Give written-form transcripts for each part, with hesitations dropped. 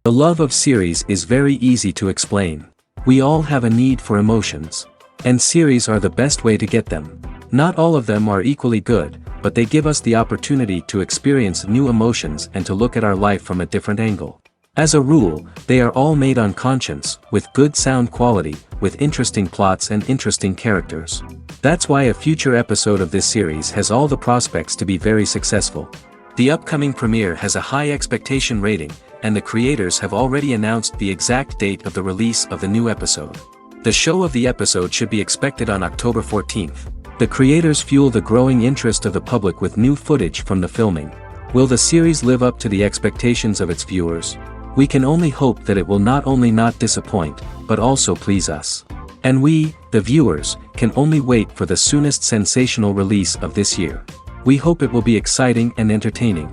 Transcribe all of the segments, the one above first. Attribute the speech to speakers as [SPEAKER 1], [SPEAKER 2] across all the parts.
[SPEAKER 1] The love of series is very easy to explain. We all have a need for emotions. And series are the best way to get them. Not all of them are equally good, but they give us the opportunity to experience new emotions and to look at our life from a different angle. As a rule, they are all made on conscience, with good sound quality, with interesting plots and interesting characters. That's why a future episode of this series has all the prospects to be very successful. The upcoming premiere has a high expectation rating, and the creators have already announced the exact date of the release of the new episode. The show of the episode should be expected on October 14th. The creators fuel the growing interest of the public with new footage from the filming. Will the series live up to the expectations of its viewers? We can only hope that it will not only not disappoint, but also please us. And we, the viewers, can only wait for the soonest sensational release of this year. We hope it will be exciting and entertaining.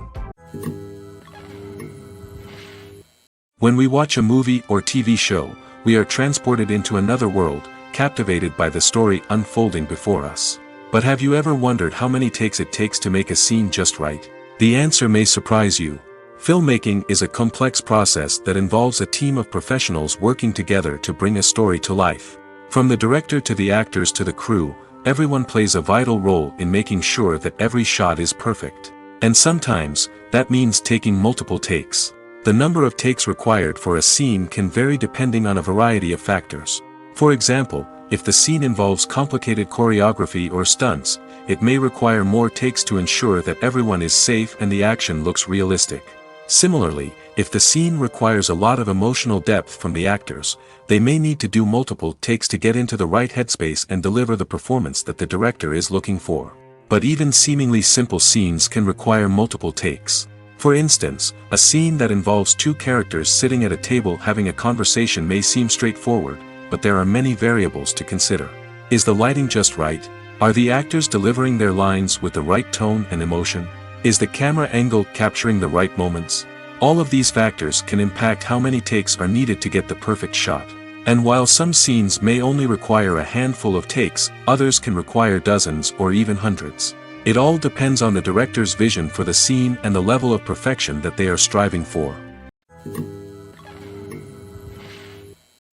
[SPEAKER 1] When we watch a movie or TV show, we are transported into another world, captivated by the story unfolding before us. But have you ever wondered how many takes it takes to make a scene just right? The answer may surprise you. Filmmaking is a complex process that involves a team of professionals working together to bring a story to life. From the director to the actors to the crew, everyone plays a vital role in making sure that every shot is perfect. And sometimes, that means taking multiple takes. The number of takes required for a scene can vary depending on a variety of factors. For example, if the scene involves complicated choreography or stunts, it may require more takes to ensure that everyone is safe and the action looks realistic. Similarly, if the scene requires a lot of emotional depth from the actors, they may need to do multiple takes to get into the right headspace and deliver the performance that the director is looking for. But even seemingly simple scenes can require multiple takes. For instance, a scene that involves two characters sitting at a table having a conversation may seem straightforward, but there are many variables to consider. Is the lighting just right? Are the actors delivering their lines with the right tone and emotion? Is the camera angle capturing the right moments? All of these factors can impact how many takes are needed to get the perfect shot. And while some scenes may only require a handful of takes, others can require dozens or even hundreds. It all depends on the director's vision for the scene and the level of perfection that they are striving for.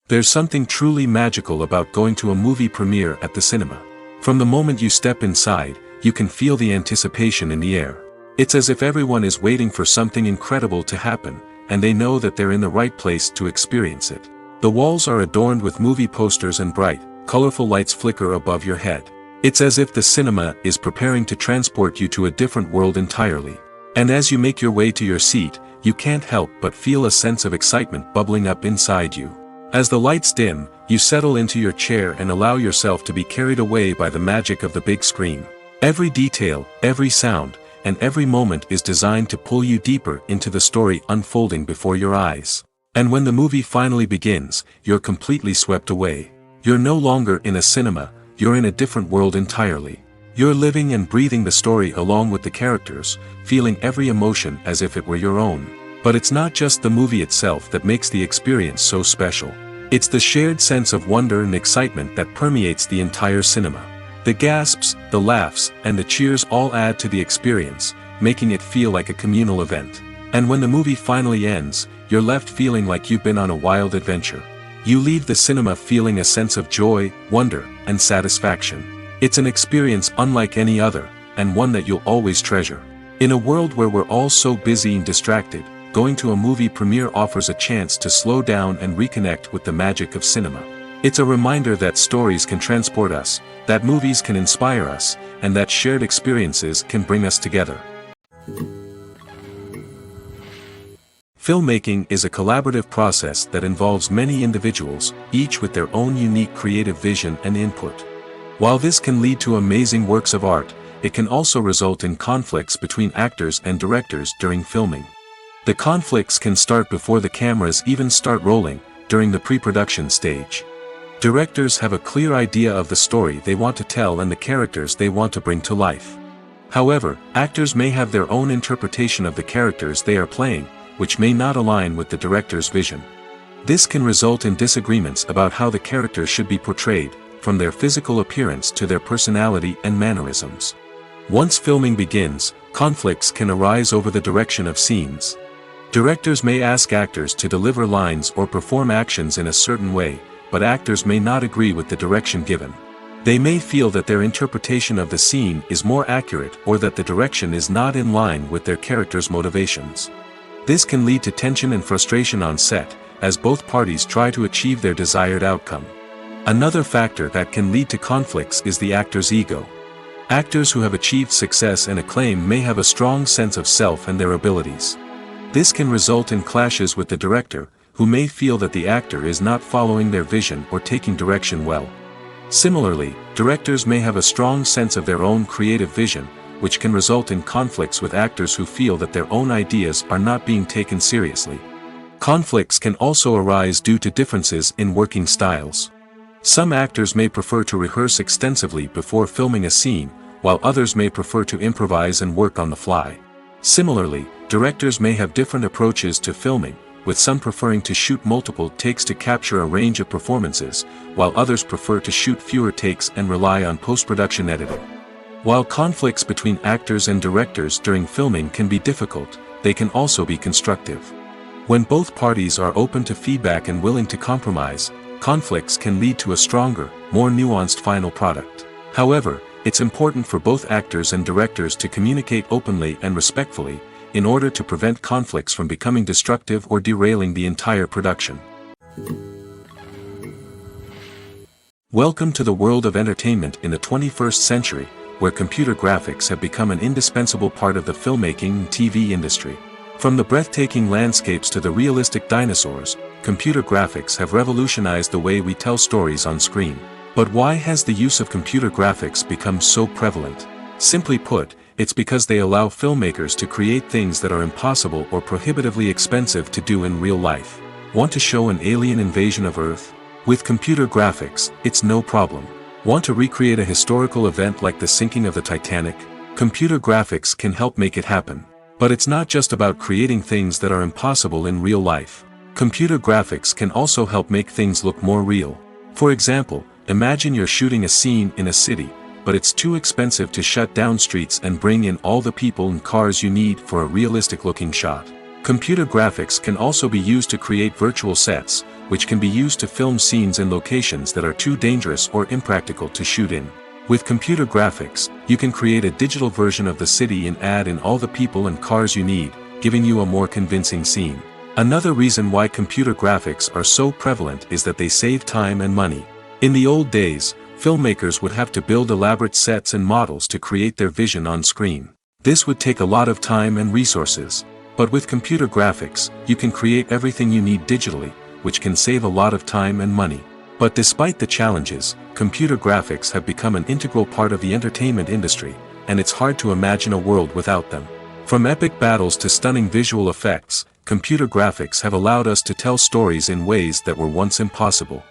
[SPEAKER 1] There's something truly magical about going to a movie premiere at the cinema. From the moment you step inside, you can feel the anticipation in the air. It's as if everyone is waiting for something incredible to happen, and they know that they're in the right place to experience it. The walls are adorned with movie posters and bright, colorful lights flicker above your head. It's as if the cinema is preparing to transport you to a different world entirely. And as you make your way to your seat, you can't help but feel a sense of excitement bubbling up inside you. As the lights dim, you settle into your chair and allow yourself to be carried away by the magic of the big screen. Every detail, every sound, and every moment is designed to pull you deeper into the story unfolding before your eyes. And when the movie finally begins, you're completely swept away. You're no longer in a cinema, you're in a different world entirely. You're living and breathing the story along with the characters, feeling every emotion as if it were your own. But it's not just the movie itself that makes the experience so special. It's the shared sense of wonder and excitement that permeates the entire cinema. The gasps, the laughs, and the cheers all add to the experience, making it feel like a communal event. And when the movie finally ends, you're left feeling like you've been on a wild adventure. You leave the cinema feeling a sense of joy, wonder, and satisfaction. It's an experience unlike any other, and one that you'll always treasure. In a world where we're all so busy and distracted, going to a movie premiere offers a chance to slow down and reconnect with the magic of cinema. It's a reminder that stories can transport us, that movies can inspire us, and that shared experiences can bring us together. Filmmaking is a collaborative process that involves many individuals, each with their own unique creative vision and input. While this can lead to amazing works of art, it can also result in conflicts between actors and directors during filming. The conflicts can start before the cameras even start rolling, during the pre-production stage. Directors have a clear idea of the story they want to tell and the characters they want to bring to life. However, actors may have their own interpretation of the characters they are playing, which may not align with the director's vision. This can result in disagreements about how the characters should be portrayed, from their physical appearance to their personality and mannerisms. Once filming begins, conflicts can arise over the direction of scenes. Directors may ask actors to deliver lines or perform actions in a certain way, but actors may not agree with the direction given. They may feel that their interpretation of the scene is more accurate or that the direction is not in line with their character's motivations. This can lead to tension and frustration on set, as both parties try to achieve their desired outcome. Another factor that can lead to conflicts is the actor's ego. Actors who have achieved success and acclaim may have a strong sense of self and their abilities. This can result in clashes with the director, who may feel that the actor is not following their vision or taking direction well. Similarly, directors may have a strong sense of their own creative vision, which can result in conflicts with actors who feel that their own ideas are not being taken seriously. Conflicts can also arise due to differences in working styles. Some actors may prefer to rehearse extensively before filming a scene, while others may prefer to improvise and work on the fly. Similarly, directors may have different approaches to filming, with some preferring to shoot multiple takes to capture a range of performances, while others prefer to shoot fewer takes and rely on post-production editing. While conflicts between actors and directors during filming can be difficult, they can also be constructive. When both parties are open to feedback and willing to compromise, conflicts can lead to a stronger, more nuanced final product. However, it's important for both actors and directors to communicate openly and respectfully, in order to prevent conflicts from becoming destructive or derailing the entire production. Welcome to the world of entertainment in the 21st century, where computer graphics have become an indispensable part of the filmmaking and TV industry. From the breathtaking landscapes to the realistic dinosaurs, computer graphics have revolutionized the way we tell stories on screen. But why has the use of computer graphics become so prevalent? Simply put, it's because they allow filmmakers to create things that are impossible or prohibitively expensive to do in real life. Want to show an alien invasion of Earth? With computer graphics, it's no problem. Want to recreate a historical event like the sinking of the Titanic? Computer graphics can help make it happen. But it's not just about creating things that are impossible in real life. Computer graphics can also help make things look more real. For example, imagine you're shooting a scene in a city, but it's too expensive to shut down streets and bring in all the people and cars you need for a realistic-looking shot. Computer graphics can also be used to create virtual sets, which can be used to film scenes in locations that are too dangerous or impractical to shoot in. With computer graphics, you can create a digital version of the city and add in all the people and cars you need, giving you a more convincing scene. Another reason why computer graphics are so prevalent is that they save time and money. In the old days, filmmakers would have to build elaborate sets and models to create their vision on screen. This would take a lot of time and resources. But with computer graphics, you can create everything you need digitally, which can save a lot of time and money. But despite the challenges, computer graphics have become an integral part of the entertainment industry, and it's hard to imagine a world without them. From epic battles to stunning visual effects, computer graphics have allowed us to tell stories in ways that were once impossible.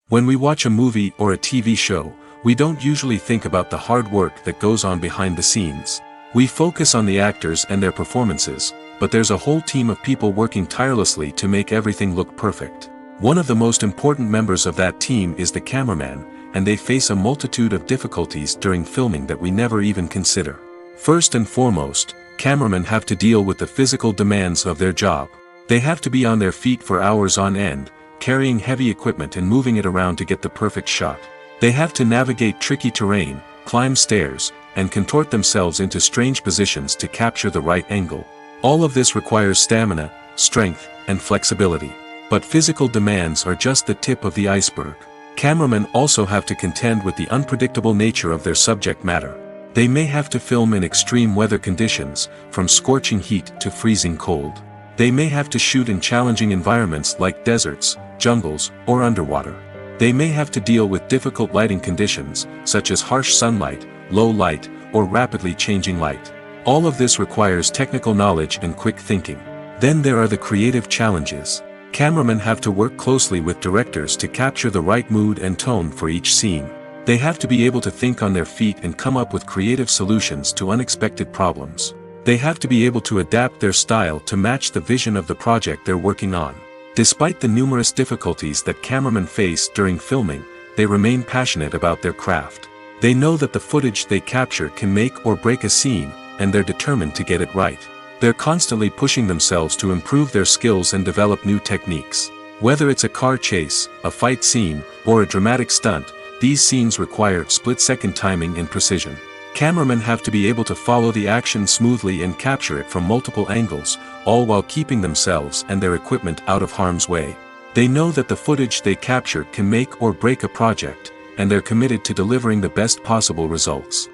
[SPEAKER 1] When we watch a movie or a TV show, we don't usually think about the hard work that goes on behind the scenes. We focus on the actors and their performances, but there's a whole team of people working tirelessly to make everything look perfect. One of the most important members of that team is the cameraman, and they face a multitude of difficulties during filming that we never even consider. First and foremost, cameramen have to deal with the physical demands of their job. They have to be on their feet for hours on end, carrying heavy equipment and moving it around to get the perfect shot. They have to navigate tricky terrain, climb stairs, and contort themselves into strange positions to capture the right angle. All of this requires stamina, strength, and flexibility. But physical demands are just the tip of the iceberg. Cameramen also have to contend with the unpredictable nature of their subject matter. They may have to film in extreme weather conditions, from scorching heat to freezing cold. They may have to shoot in challenging environments like deserts, jungles, or underwater. They may have to deal with difficult lighting conditions, such as harsh sunlight, low light, or rapidly changing light. All of this requires technical knowledge and quick thinking. Then there are the creative challenges. Cameramen have to work closely with directors to capture the right mood and tone for each scene. They have to be able to think on their feet and come up with creative solutions to unexpected problems. They have to be able to adapt their style to match the vision of the project they're working on. Despite the numerous difficulties that cameramen face during filming, they remain passionate about their craft. They know that the footage they capture can make or break a scene, and they're determined to get it right. They're constantly pushing themselves to improve their skills and develop new techniques. Whether it's a car chase, a fight scene, or a dramatic stunt, these scenes require split-second timing and precision. Cameramen have to be able to follow the action smoothly and capture it from multiple angles, all while keeping themselves and their equipment out of harm's way. They know that the footage they capture can make or break a project, and they're committed to delivering the best possible results.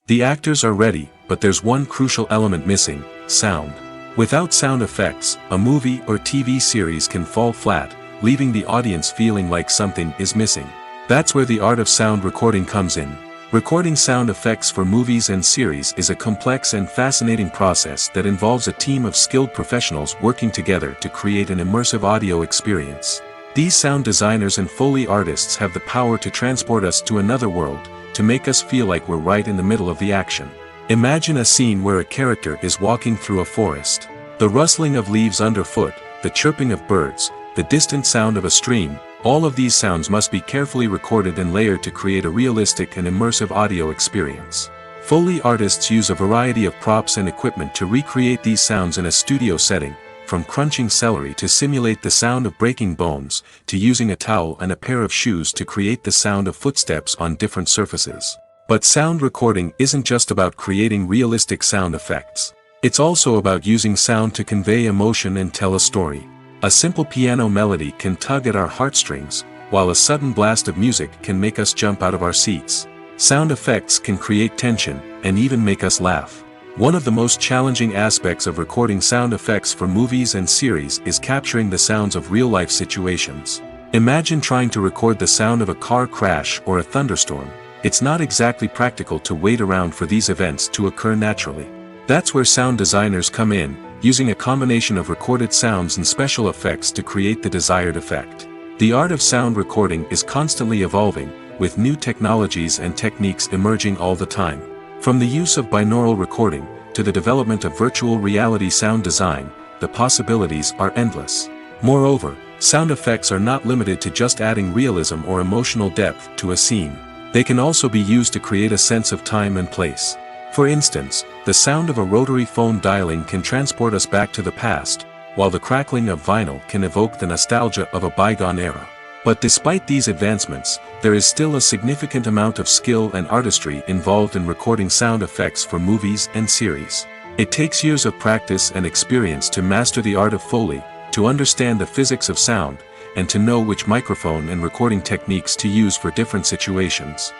[SPEAKER 1] The actors are ready, but there's one crucial element missing: sound. Without sound effects, a movie or TV series can fall flat, leaving the audience feeling like something is missing. That's where the art of sound recording comes in. Recording sound effects for movies and series is a complex and fascinating process that involves a team of skilled professionals working together to create an immersive audio experience. These sound designers and Foley artists have the power to transport us to another world, to make us feel like we're right in the middle of the action. Imagine a scene where a character is walking through a forest. The rustling of leaves underfoot, the chirping of birds, the distant sound of a stream, all of these sounds must be carefully recorded and layered to create a realistic and immersive audio experience. Foley artists use a variety of props and equipment to recreate these sounds in a studio setting, from crunching celery to simulate the sound of breaking bones, to using a towel and a pair of shoes to create the sound of footsteps on different surfaces. But sound recording isn't just about creating realistic sound effects. It's also about using sound to convey emotion and tell a story. A simple piano melody can tug at our heartstrings, while a sudden blast of music can make us jump out of our seats. Sound effects can create tension, and even make us laugh. One of the most challenging aspects of recording sound effects for movies and series is capturing the sounds of real-life situations. Imagine trying to record the sound of a car crash or a thunderstorm. It's not exactly practical to wait around for these events to occur naturally. That's where sound designers come in, using a combination of recorded sounds and special effects to create the desired effect. The art of sound recording is constantly evolving, with new technologies and techniques emerging all the time. From the use of binaural recording, to the development of virtual reality sound design, the possibilities are endless. Moreover, sound effects are not limited to just adding realism or emotional depth to a scene. They can also be used to create a sense of time and place. For instance, the sound of a rotary phone dialing can transport us back to the past, while the crackling of vinyl can evoke the nostalgia of a bygone era. But despite these advancements, there is still a significant amount of skill and artistry involved in recording sound effects for movies and series. It takes years of practice and experience to master the art of Foley, to understand the physics of sound, and to know which microphone and recording techniques to use for different situations.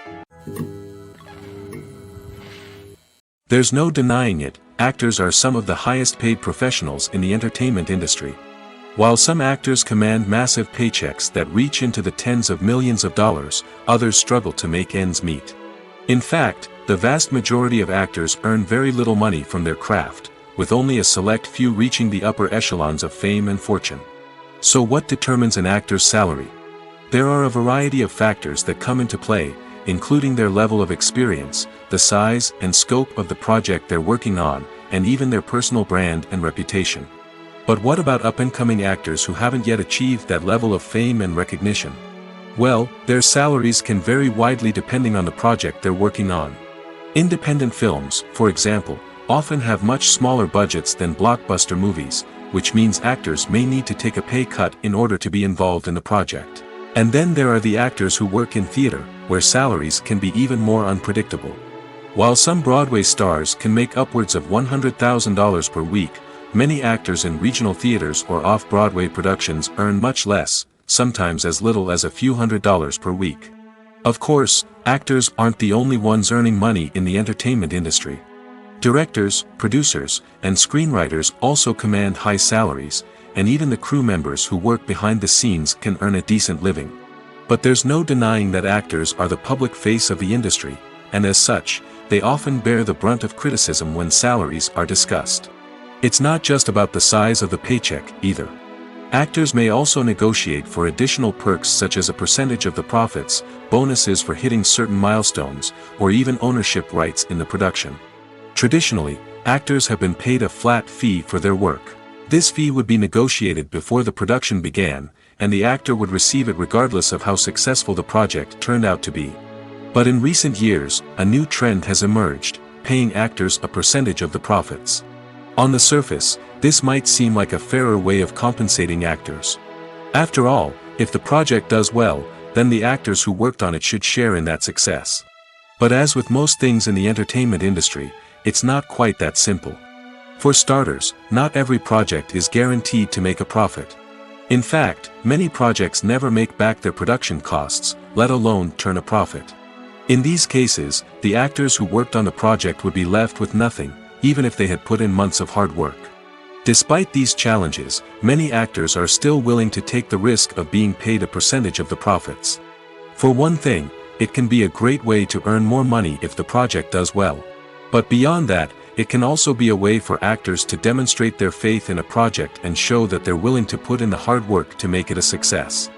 [SPEAKER 1] There's no denying it, actors are some of the highest paid professionals in the entertainment industry. While some actors command massive paychecks that reach into the tens of millions of dollars, others struggle to make ends meet. In fact, the vast majority of actors earn very little money from their craft, with only a select few reaching the upper echelons of fame and fortune. So what determines an actor's salary? There are a variety of factors that come into play, including their level of experience, the size and scope of the project they're working on, and even their personal brand and reputation. But what about up-and-coming actors who haven't yet achieved that level of fame and recognition? Well, their salaries can vary widely depending on the project they're working on. Independent films, for example, often have much smaller budgets than blockbuster movies, which means actors may need to take a pay cut in order to be involved in the project. And then there are the actors who work in theater, where salaries can be even more unpredictable. While some Broadway stars can make upwards of $100,000 per week, many actors in regional theaters or off-Broadway productions earn much less, sometimes as little as a few $100s per week. Of course, actors aren't the only ones earning money in the entertainment industry. Directors, producers, and screenwriters also command high salaries, and even the crew members who work behind the scenes can earn a decent living. But there's no denying that actors are the public face of the industry, and as such, they often bear the brunt of criticism when salaries are discussed. It's not just about the size of the paycheck, either. Actors may also negotiate for additional perks such as a percentage of the profits, bonuses for hitting certain milestones, or even ownership rights in the production. Traditionally, actors have been paid a flat fee for their work. This fee would be negotiated before the production began, and the actor would receive it regardless of how successful the project turned out to be. But in recent years, a new trend has emerged, paying actors a percentage of the profits. On the surface, this might seem like a fairer way of compensating actors. After all, if the project does well, then the actors who worked on it should share in that success. But as with most things in the entertainment industry, it's not quite that simple. For starters, not every project is guaranteed to make a profit. In fact, many projects never make back their production costs, let alone turn a profit. In these cases, the actors who worked on the project would be left with nothing, even if they had put in months of hard work. Despite these challenges, many actors are still willing to take the risk of being paid a percentage of the profits. For one thing, it can be a great way to earn more money if the project does well. But beyond that, it can also be a way for actors to demonstrate their faith in a project and show that they're willing to put in the hard work to make it a success.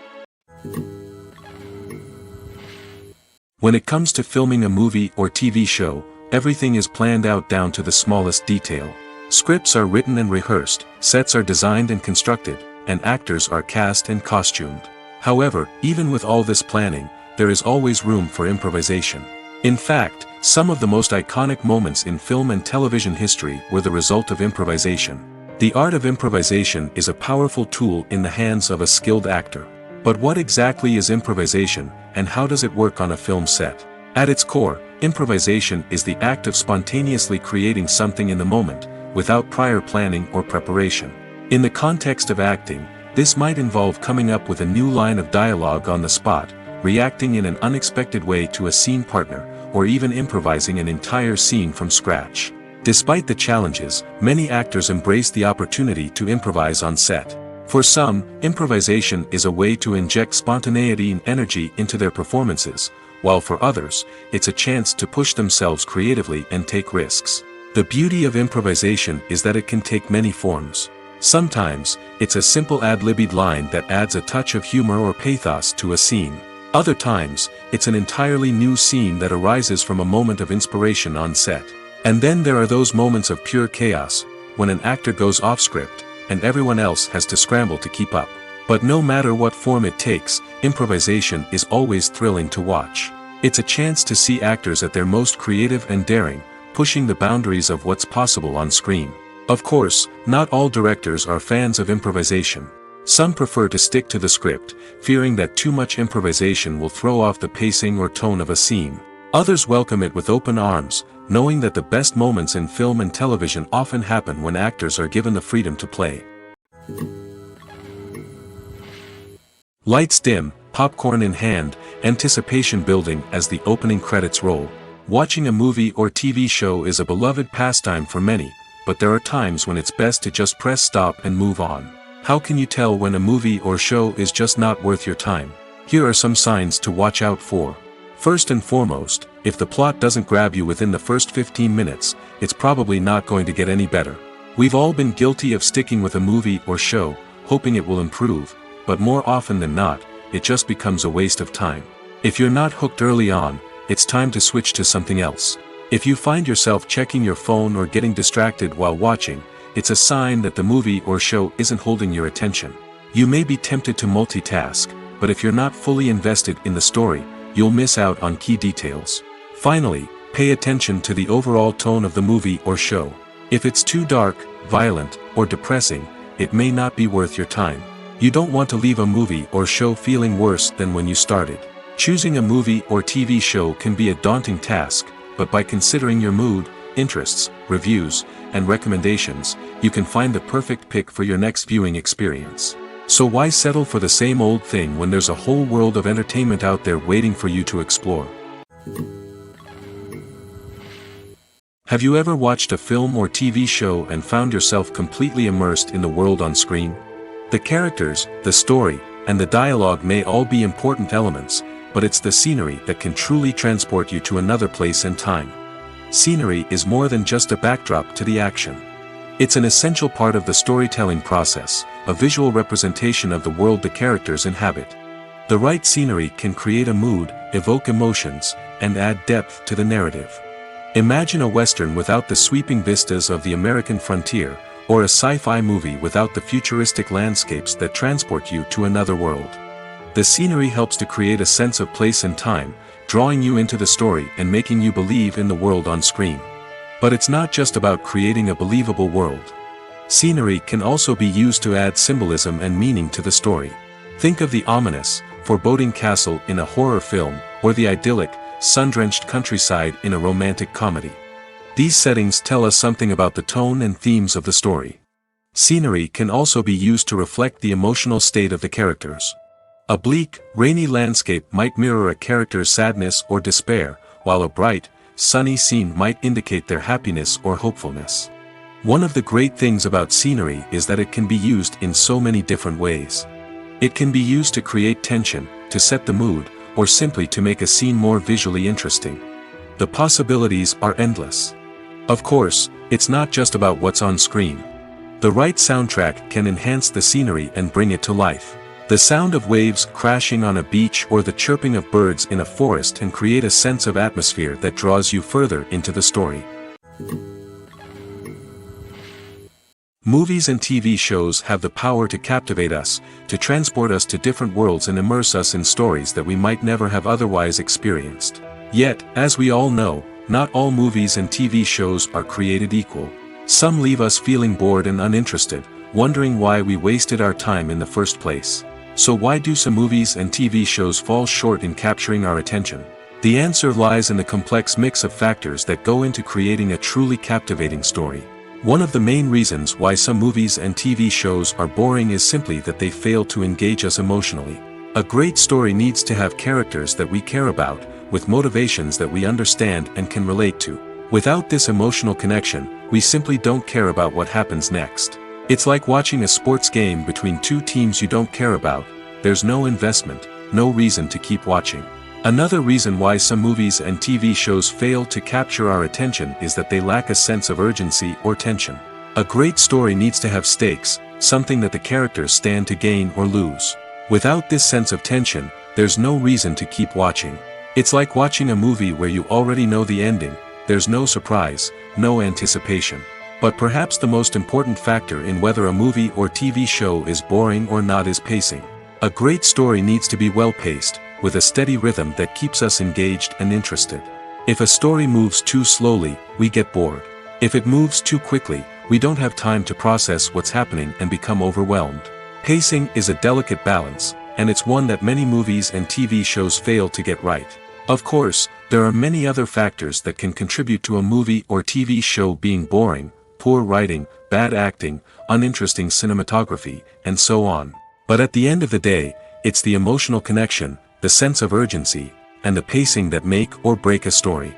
[SPEAKER 1] When it comes to filming a movie or TV show, everything is planned out down to the smallest detail. Scripts are written and rehearsed, sets are designed and constructed, and actors are cast and costumed. However, even with all this planning, there is always room for improvisation. In fact, some of the most iconic moments in film and television history were the result of improvisation. The art of improvisation is a powerful tool in the hands of a skilled actor. But what exactly is improvisation, and how does it work on a film set? At its core, improvisation is the act of spontaneously creating something in the moment, without prior planning or preparation. In the context of acting, this might involve coming up with a new line of dialogue on the spot, reacting in an unexpected way to a scene partner, or even improvising an entire scene from scratch. Despite the challenges, many actors embrace the opportunity to improvise on set. For some, improvisation is a way to inject spontaneity and energy into their performances, while for others, it's a chance to push themselves creatively and take risks. The beauty of improvisation is that it can take many forms. Sometimes, it's a simple ad-libbed line that adds a touch of humor or pathos to a scene. Other times, it's an entirely new scene that arises from a moment of inspiration on set. And then there are those moments of pure chaos, when an actor goes off script, and everyone else has to scramble to keep up. But no matter what form it takes, improvisation is always thrilling to watch. It's a chance to see actors at their most creative and daring, pushing the boundaries of what's possible on screen. Of course, not all directors are fans of improvisation. Some prefer to stick to the script, fearing that too much improvisation will throw off the pacing or tone of a scene. Others welcome it with open arms, knowing that the best moments in film and television often happen when actors are given the freedom to play. Lights dim, popcorn in hand, anticipation building as the opening credits roll. Watching a movie or TV show is a beloved pastime for many, but there are times when it's best to just press stop and move on. How can you tell when a movie or show is just not worth your time? Here are some signs to watch out for. First and foremost, if the plot doesn't grab you within the first 15 minutes, it's probably not going to get any better. We've all been guilty of sticking with a movie or show, hoping it will improve, but more often than not, it just becomes a waste of time. If you're not hooked early on, it's time to switch to something else. If you find yourself checking your phone or getting distracted while watching, it's a sign that the movie or show isn't holding your attention. You may be tempted to multitask, but if you're not fully invested in the story, you'll miss out on key details. Finally, pay attention to the overall tone of the movie or show. If it's too dark, violent, or depressing, it may not be worth your time. You don't want to leave a movie or show feeling worse than when you started. Choosing a movie or TV show can be a daunting task, but by considering your mood, interests, reviews, and recommendations, you can find the perfect pick for your next viewing experience. So why settle for the same old thing when there's a whole world of entertainment out there waiting for you to explore? Have you ever watched a film or TV show and found yourself completely immersed in the world on screen? The characters, the story, and the dialogue may all be important elements, but it's the scenery that can truly transport you to another place and time. Scenery is more than just a backdrop to the action. It's an essential part of the storytelling process, a visual representation of the world the characters inhabit. The right scenery can create a mood, evoke emotions, and add depth to the narrative. Imagine a Western without the sweeping vistas of the American frontier, or a sci-fi movie without the futuristic landscapes that transport you to another world. The scenery helps to create a sense of place and time, drawing you into the story and making you believe in the world on screen. But it's not just about creating a believable world. Scenery can also be used to add symbolism and meaning to the story. Think of the ominous, foreboding castle in a horror film, or the idyllic, sun-drenched countryside in a romantic comedy. These settings tell us something about the tone and themes of the story. Scenery can also be used to reflect the emotional state of the characters. A bleak, rainy landscape might mirror a character's sadness or despair, while a bright, sunny scene might indicate their happiness or hopefulness. One of the great things about scenery is that it can be used in so many different ways. It can be used to create tension, to set the mood, or simply to make a scene more visually interesting. The possibilities are endless. Of course, it's not just about what's on screen. The right soundtrack can enhance the scenery and bring it to life. The sound of waves crashing on a beach or the chirping of birds in a forest can create a sense of atmosphere that draws you further into the story. Movies and TV shows have the power to captivate us, to transport us to different worlds and immerse us in stories that we might never have otherwise experienced. Yet, as we all know, not all movies and TV shows are created equal. Some leave us feeling bored and uninterested, wondering why we wasted our time in the first place. So why do some movies and TV shows fall short in capturing our attention? The answer lies in the complex mix of factors that go into creating a truly captivating story. One of the main reasons why some movies and TV shows are boring is simply that they fail to engage us emotionally. A great story needs to have characters that we care about, with motivations that we understand and can relate to. Without this emotional connection, we simply don't care about what happens next. It's like watching a sports game between two teams you don't care about. There's no investment, no reason to keep watching. Another reason why some movies and TV shows fail to capture our attention is that they lack a sense of urgency or tension. A great story needs to have stakes, something that the characters stand to gain or lose. Without this sense of tension, there's no reason to keep watching. It's like watching a movie where you already know the ending. There's no surprise, no anticipation. But perhaps the most important factor in whether a movie or TV show is boring or not is pacing. A great story needs to be well-paced, with a steady rhythm that keeps us engaged and interested. If a story moves too slowly, we get bored. If it moves too quickly, we don't have time to process what's happening and become overwhelmed. Pacing is a delicate balance, and it's one that many movies and TV shows fail to get right. Of course, there are many other factors that can contribute to a movie or TV show being boring: poor writing, bad acting, uninteresting cinematography, and so on. But at the end of the day, it's the emotional connection, the sense of urgency, and the pacing that make or break a story.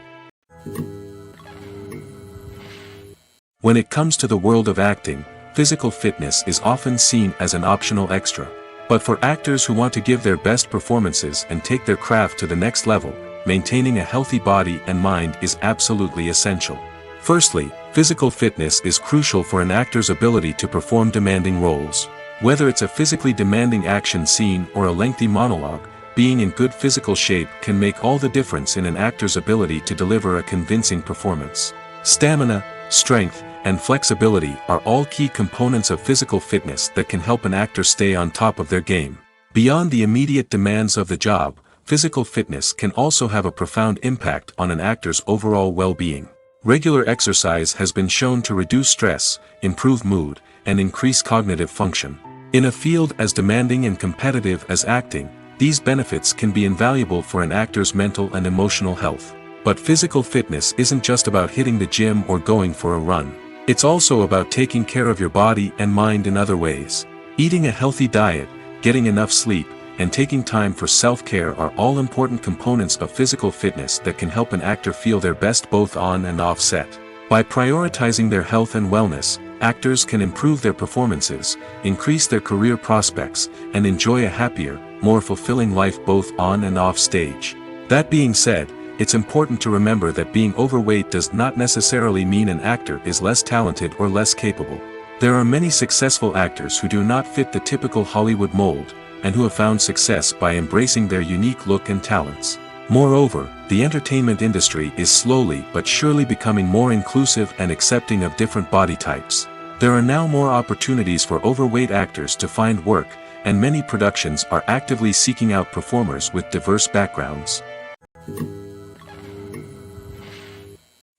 [SPEAKER 1] When it comes to the world of acting, physical fitness is often seen as an optional extra. But for actors who want to give their best performances and take their craft to the next level, maintaining a healthy body and mind is absolutely essential. Firstly, physical fitness is crucial for an actor's ability to perform demanding roles. Whether it's a physically demanding action scene or a lengthy monologue, being in good physical shape can make all the difference in an actor's ability to deliver a convincing performance. Stamina, strength, and flexibility are all key components of physical fitness that can help an actor stay on top of their game. Beyond the immediate demands of the job, physical fitness can also have a profound impact on an actor's overall well-being. Regular exercise has been shown to reduce stress, improve mood, and increase cognitive function. In a field as demanding and competitive as acting, these benefits can be invaluable for an actor's mental and emotional health. But physical fitness isn't just about hitting the gym or going for a run. It's also about taking care of your body and mind in other ways. Eating a healthy diet, getting enough sleep, and taking time for self-care are all important components of physical fitness that can help an actor feel their best both on and off set. By prioritizing their health and wellness, actors can improve their performances, increase their career prospects, and enjoy a happier, more fulfilling life both on and off stage. That being said, it's important to remember that being overweight does not necessarily mean an actor is less talented or less capable. There are many successful actors who do not fit the typical Hollywood mold, and who have found success by embracing their unique look and talents. Moreover, the entertainment industry is slowly but surely becoming more inclusive and accepting of different body types. There are now more opportunities for overweight actors to find work, and many productions are actively seeking out performers with diverse backgrounds.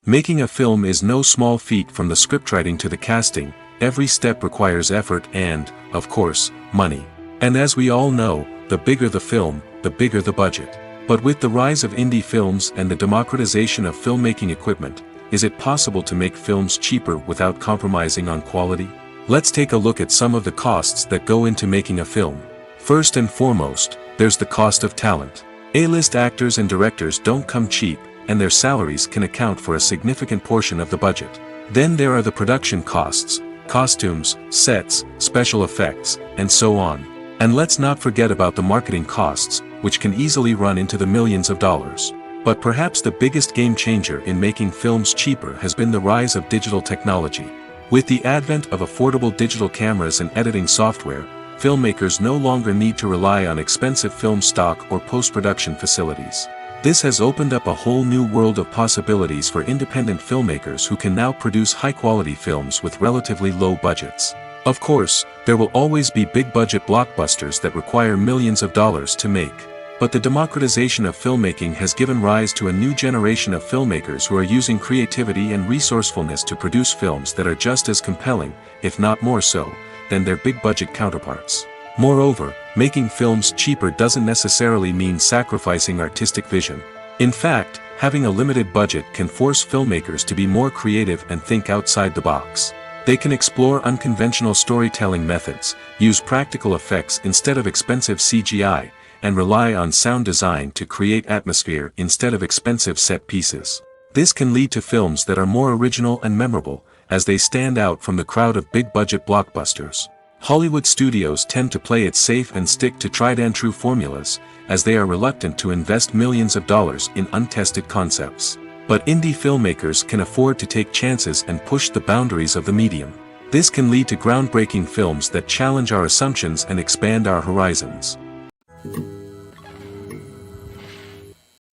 [SPEAKER 1] Making a film is no small feat. From the scriptwriting to the casting, every step requires effort and, of course, money. And as we all know, the bigger the film, the bigger the budget. But with the rise of indie films and the democratization of filmmaking equipment, is it possible to make films cheaper without compromising on quality? Let's take a look at some of the costs that go into making a film. First and foremost, there's the cost of talent. A-list actors and directors don't come cheap, and their salaries can account for a significant portion of the budget. Then there are the production costs, costumes, sets, special effects, and so on. And let's not forget about the marketing costs, which can easily run into the millions of dollars. But perhaps the biggest game changer in making films cheaper has been the rise of digital technology. With the advent of affordable digital cameras and editing software, filmmakers no longer need to rely on expensive film stock or post-production facilities. This has opened up a whole new world of possibilities for independent filmmakers who can now produce high-quality films with relatively low budgets. Of course, there will always be big-budget blockbusters that require millions of dollars to make. But the democratization of filmmaking has given rise to a new generation of filmmakers who are using creativity and resourcefulness to produce films that are just as compelling, if not more so, than their big-budget counterparts. Moreover, making films cheaper doesn't necessarily mean sacrificing artistic vision. In fact, having a limited budget can force filmmakers to be more creative and think outside the box. They can explore unconventional storytelling methods, use practical effects instead of expensive CGI, and rely on sound design to create atmosphere instead of expensive set pieces. This can lead to films that are more original and memorable, as they stand out from the crowd of big-budget blockbusters. Hollywood studios tend to play it safe and stick to tried-and-true formulas, as they are reluctant to invest millions of dollars in untested concepts. But indie filmmakers can afford to take chances and push the boundaries of the medium. This can lead to groundbreaking films that challenge our assumptions and expand our horizons.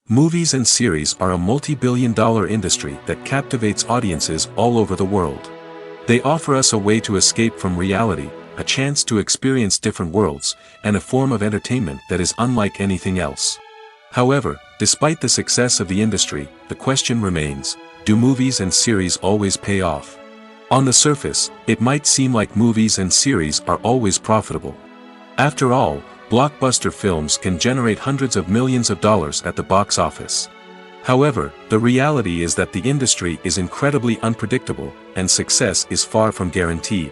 [SPEAKER 1] Movies and series are a multi-billion-dollar industry that captivates audiences all over the world. They offer us a way to escape from reality, a chance to experience different worlds, and a form of entertainment that is unlike anything else. However, despite the success of the industry, the question remains, do movies and series always pay off? On the surface, it might seem like movies and series are always profitable. After all, blockbuster films can generate hundreds of millions of dollars at the box office. However, the reality is that the industry is incredibly unpredictable, and success is far from guaranteed.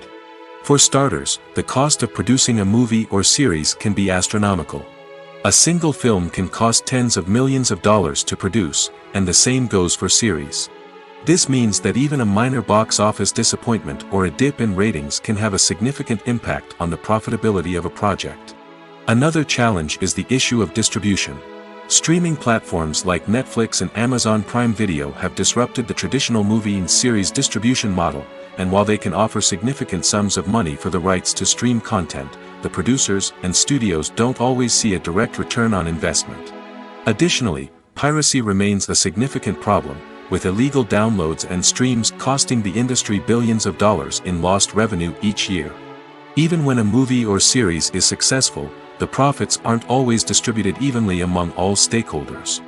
[SPEAKER 1] For starters, the cost of producing a movie or series can be astronomical. A single film can cost tens of millions of dollars to produce, and the same goes for series. This means that even a minor box office disappointment or a dip in ratings can have a significant impact on the profitability of a project. Another challenge is the issue of distribution. Streaming platforms like Netflix and Amazon Prime Video have disrupted the traditional movie and series distribution model, and while they can offer significant sums of money for the rights to stream content, the producers and studios don't always see a direct return on investment. Additionally, piracy remains a significant problem, with illegal downloads and streams costing the industry billions of dollars in lost revenue each year. Even when a movie or series is successful, the profits aren't always distributed evenly among all stakeholders.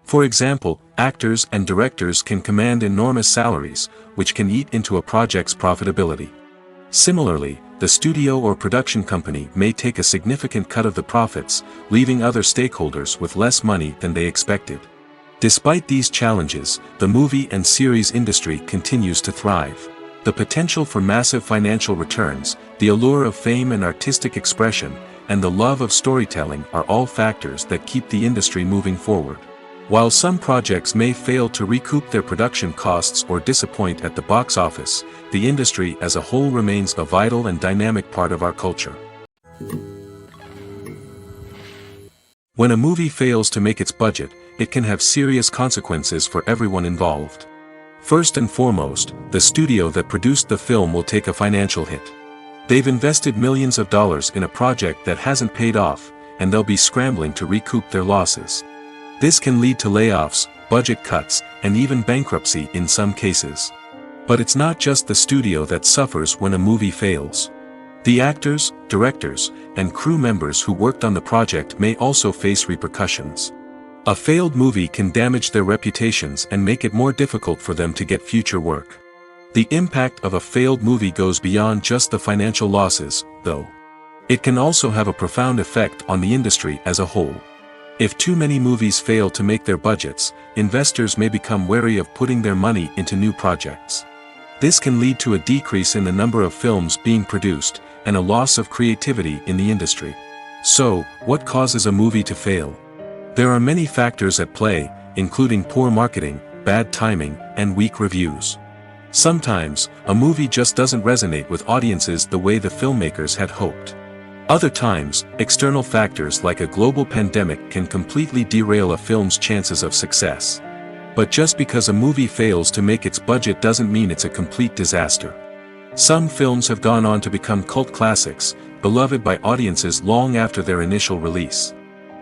[SPEAKER 1] For example, actors and directors can command enormous salaries, which can eat into a project's profitability. Similarly, the studio or production company may take a significant cut of the profits, leaving other stakeholders with less money than they expected. Despite these challenges, the movie and series industry continues to thrive. The potential for massive financial returns, the allure of fame and artistic expression, and the love of storytelling are all factors that keep the industry moving forward. While some projects may fail to recoup their production costs or disappoint at the box office, the industry as a whole remains a vital and dynamic part of our culture. When a movie fails to make its budget, it can have serious consequences for everyone involved. First and foremost, the studio that produced the film will take a financial hit. They've invested millions of dollars in a project that hasn't paid off, and they'll be scrambling to recoup their losses. This can lead to layoffs, budget cuts, and even bankruptcy in some cases. But it's not just the studio that suffers when a movie fails. The actors, directors, and crew members who worked on the project may also face repercussions. A failed movie can damage their reputations and make it more difficult for them to get future work. The impact of a failed movie goes beyond just the financial losses, though. It can also have a profound effect on the industry as a whole. If too many movies fail to make their budgets, investors may become wary of putting their money into new projects. This can lead to a decrease in the number of films being produced, and a loss of creativity in the industry. So, what causes a movie to fail? There are many factors at play, including poor marketing, bad timing, and weak reviews. Sometimes, a movie just doesn't resonate with audiences the way the filmmakers had hoped. Other times, external factors like a global pandemic can completely derail a film's chances of success. But just because a movie fails to make its budget doesn't mean it's a complete disaster. Some films have gone on to become cult classics, beloved by audiences long after their initial release.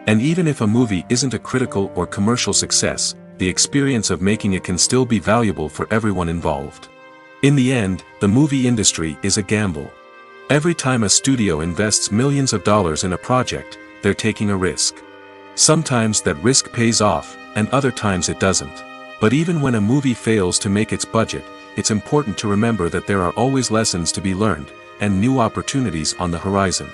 [SPEAKER 1] And even if a movie isn't a critical or commercial success, the experience of making it can still be valuable for everyone involved. In the end, the movie industry is a gamble. Every time a studio invests millions of dollars in a project, they're taking a risk. Sometimes that risk pays off, and other times it doesn't. But even when a movie fails to make its budget, it's important to remember that there are always lessons to be learned, and new opportunities on the horizon.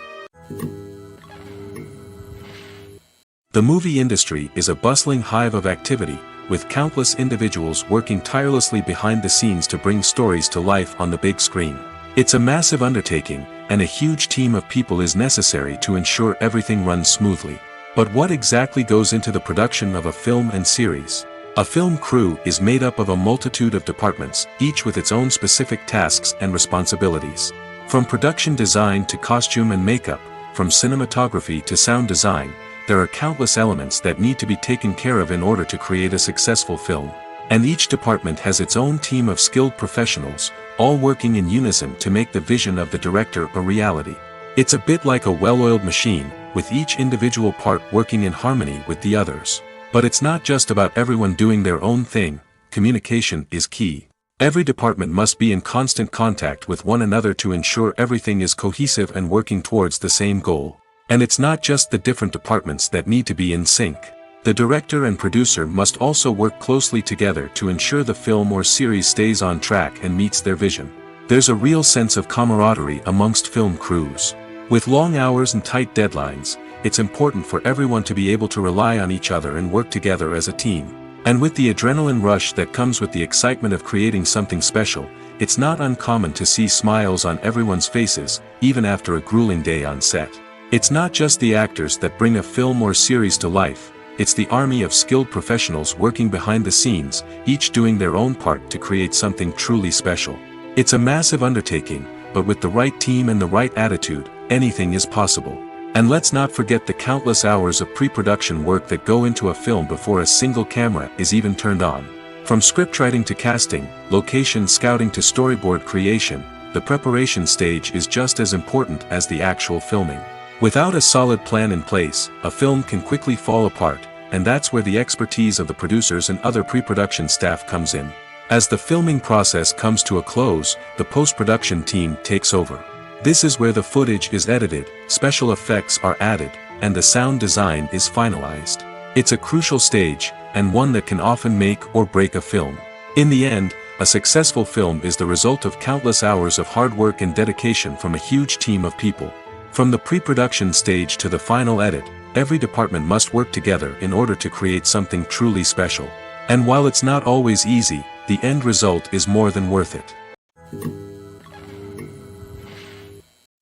[SPEAKER 1] The movie industry is a bustling hive of activity, with countless individuals working tirelessly behind the scenes to bring stories to life on the big screen. It's a massive undertaking, and a huge team of people is necessary to ensure everything runs smoothly. But what exactly goes into the production of a film and series? A film crew is made up of a multitude of departments, each with its own specific tasks and responsibilities. From production design to costume and makeup, from cinematography to sound design, there are countless elements that need to be taken care of in order to create a successful film. And each department has its own team of skilled professionals, all working in unison to make the vision of the director a reality. It's a bit like a well-oiled machine, with each individual part working in harmony with the others. But it's not just about everyone doing their own thing. Communication is key. Every department must be in constant contact with one another to ensure everything is cohesive and working towards the same goal. And it's not just the different departments that need to be in sync. The director and producer must also work closely together to ensure the film or series stays on track and meets their vision. There's a real sense of camaraderie amongst film crews. With long hours and tight deadlines, it's important for everyone to be able to rely on each other and work together as a team. And with the adrenaline rush that comes with the excitement of creating something special, it's not uncommon to see smiles on everyone's faces, even after a grueling day on set. It's not just the actors that bring a film or series to life, it's the army of skilled professionals working behind the scenes, each doing their own part to create something truly special. It's a massive undertaking, but with the right team and the right attitude, anything is possible. And let's not forget the countless hours of pre-production work that go into a film before a single camera is even turned on. From scriptwriting to casting, location scouting to storyboard creation, the preparation stage is just as important as the actual filming. Without a solid plan in place, a film can quickly fall apart, and that's where the expertise of the producers and other pre-production staff comes in. As the filming process comes to a close, the post-production team takes over. This is where the footage is edited, special effects are added, and the sound design is finalized. It's a crucial stage, and one that can often make or break a film. In the end, a successful film is the result of countless hours of hard work and dedication from a huge team of people. From the pre-production stage to the final edit, every department must work together in order to create something truly special. And while it's not always easy, the end result is more than worth it.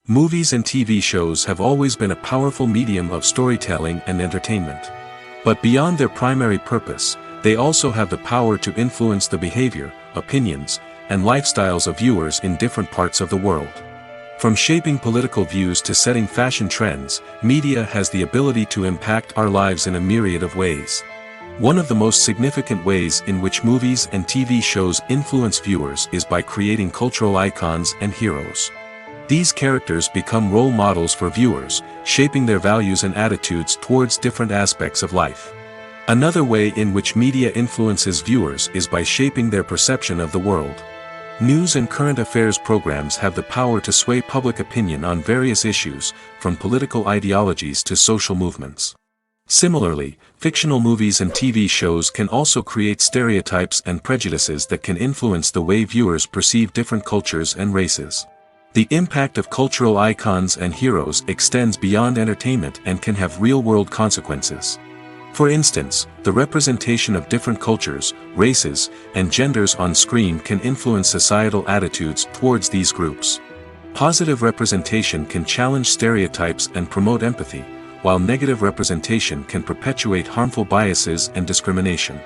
[SPEAKER 1] Movies and TV shows have always been a powerful medium of storytelling and entertainment. But beyond their primary purpose, they also have the power to influence the behavior, opinions, and lifestyles of viewers in different parts of the world. From shaping political views to setting fashion trends, media has the ability to impact our lives in a myriad of ways. One of the most significant ways in which movies and TV shows influence viewers is by creating cultural icons and heroes. These characters become role models for viewers, shaping their values and attitudes towards different aspects of life. Another way in which media influences viewers is by shaping their perception of the world. News and current affairs programs have the power to sway public opinion on various issues, from political ideologies to social movements. Similarly, fictional movies and TV shows can also create stereotypes and prejudices that can influence the way viewers perceive different cultures and races. The impact of cultural icons and heroes extends beyond entertainment and can have real-world consequences. For instance, the representation of different cultures, races, and genders on screen can influence societal attitudes towards these groups. Positive representation can challenge stereotypes and promote empathy, while negative representation can perpetuate harmful biases and discrimination.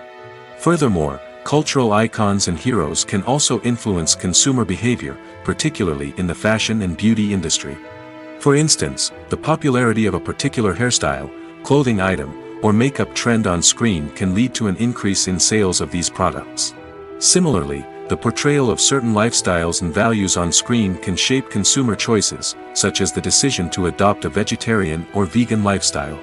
[SPEAKER 1] Furthermore, cultural icons and heroes can also influence consumer behavior, particularly in the fashion and beauty industry. For instance, the popularity of a particular hairstyle, clothing item, or makeup trend on screen can lead to an increase in sales of these products. Similarly, the portrayal of certain lifestyles and values on screen can shape consumer choices, such as the decision to adopt a vegetarian or vegan lifestyle.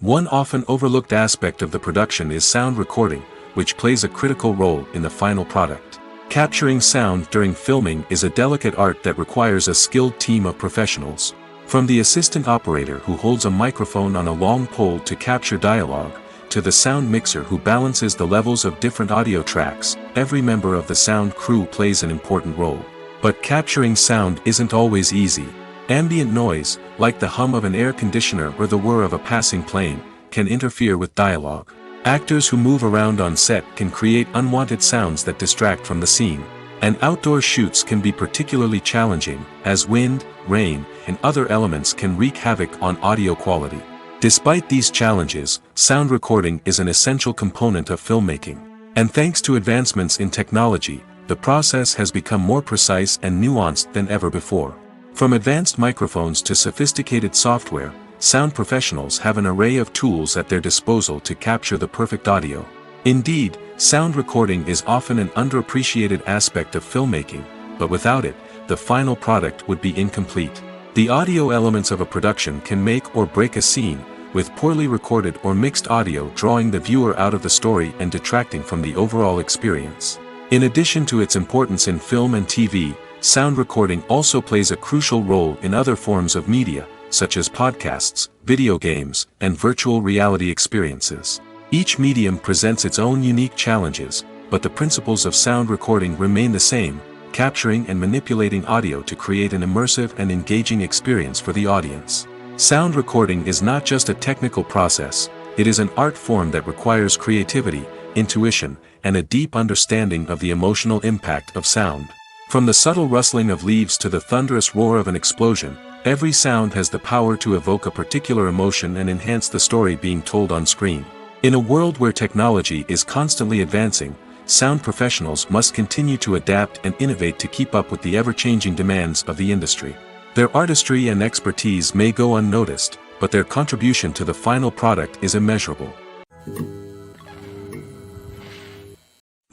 [SPEAKER 1] One often overlooked aspect of the production is sound recording, which plays a critical role in the final product. Capturing sound during filming is a delicate art that requires a skilled team of professionals. From the assistant operator who holds a microphone on a long pole to capture dialogue, to the sound mixer who balances the levels of different audio tracks, every member of the sound crew plays an important role. But capturing sound isn't always easy. Ambient noise, like the hum of an air conditioner or the whir of a passing plane, can interfere with dialogue. Actors who move around on set can create unwanted sounds that distract from the scene. And outdoor shoots can be particularly challenging, as wind, rain, and other elements can wreak havoc on audio quality. Despite these challenges, sound recording is an essential component of filmmaking. And thanks to advancements in technology, the process has become more precise and nuanced than ever before. From advanced microphones to sophisticated software, sound professionals have an array of tools at their disposal to capture the perfect audio. Indeed, sound recording is often an underappreciated aspect of filmmaking, but without it, the final product would be incomplete. The audio elements of a production can make or break a scene, with poorly recorded or mixed audio drawing the viewer out of the story and detracting from the overall experience. In addition to its importance in film and TV, sound recording also plays a crucial role in other forms of media, such as podcasts, video games, and virtual reality experiences. Each medium presents its own unique challenges, but the principles of sound recording remain the same: capturing and manipulating audio to create an immersive and engaging experience for the audience. Sound recording is not just a technical process, it is an art form that requires creativity, intuition, and a deep understanding of the emotional impact of sound. From the subtle rustling of leaves to the thunderous roar of an explosion, every sound has the power to evoke a particular emotion and enhance the story being told on screen. In a world where technology is constantly advancing, sound professionals must continue to adapt and innovate to keep up with the ever-changing demands of the industry. Their artistry and expertise may go unnoticed, but their contribution to the final product is immeasurable.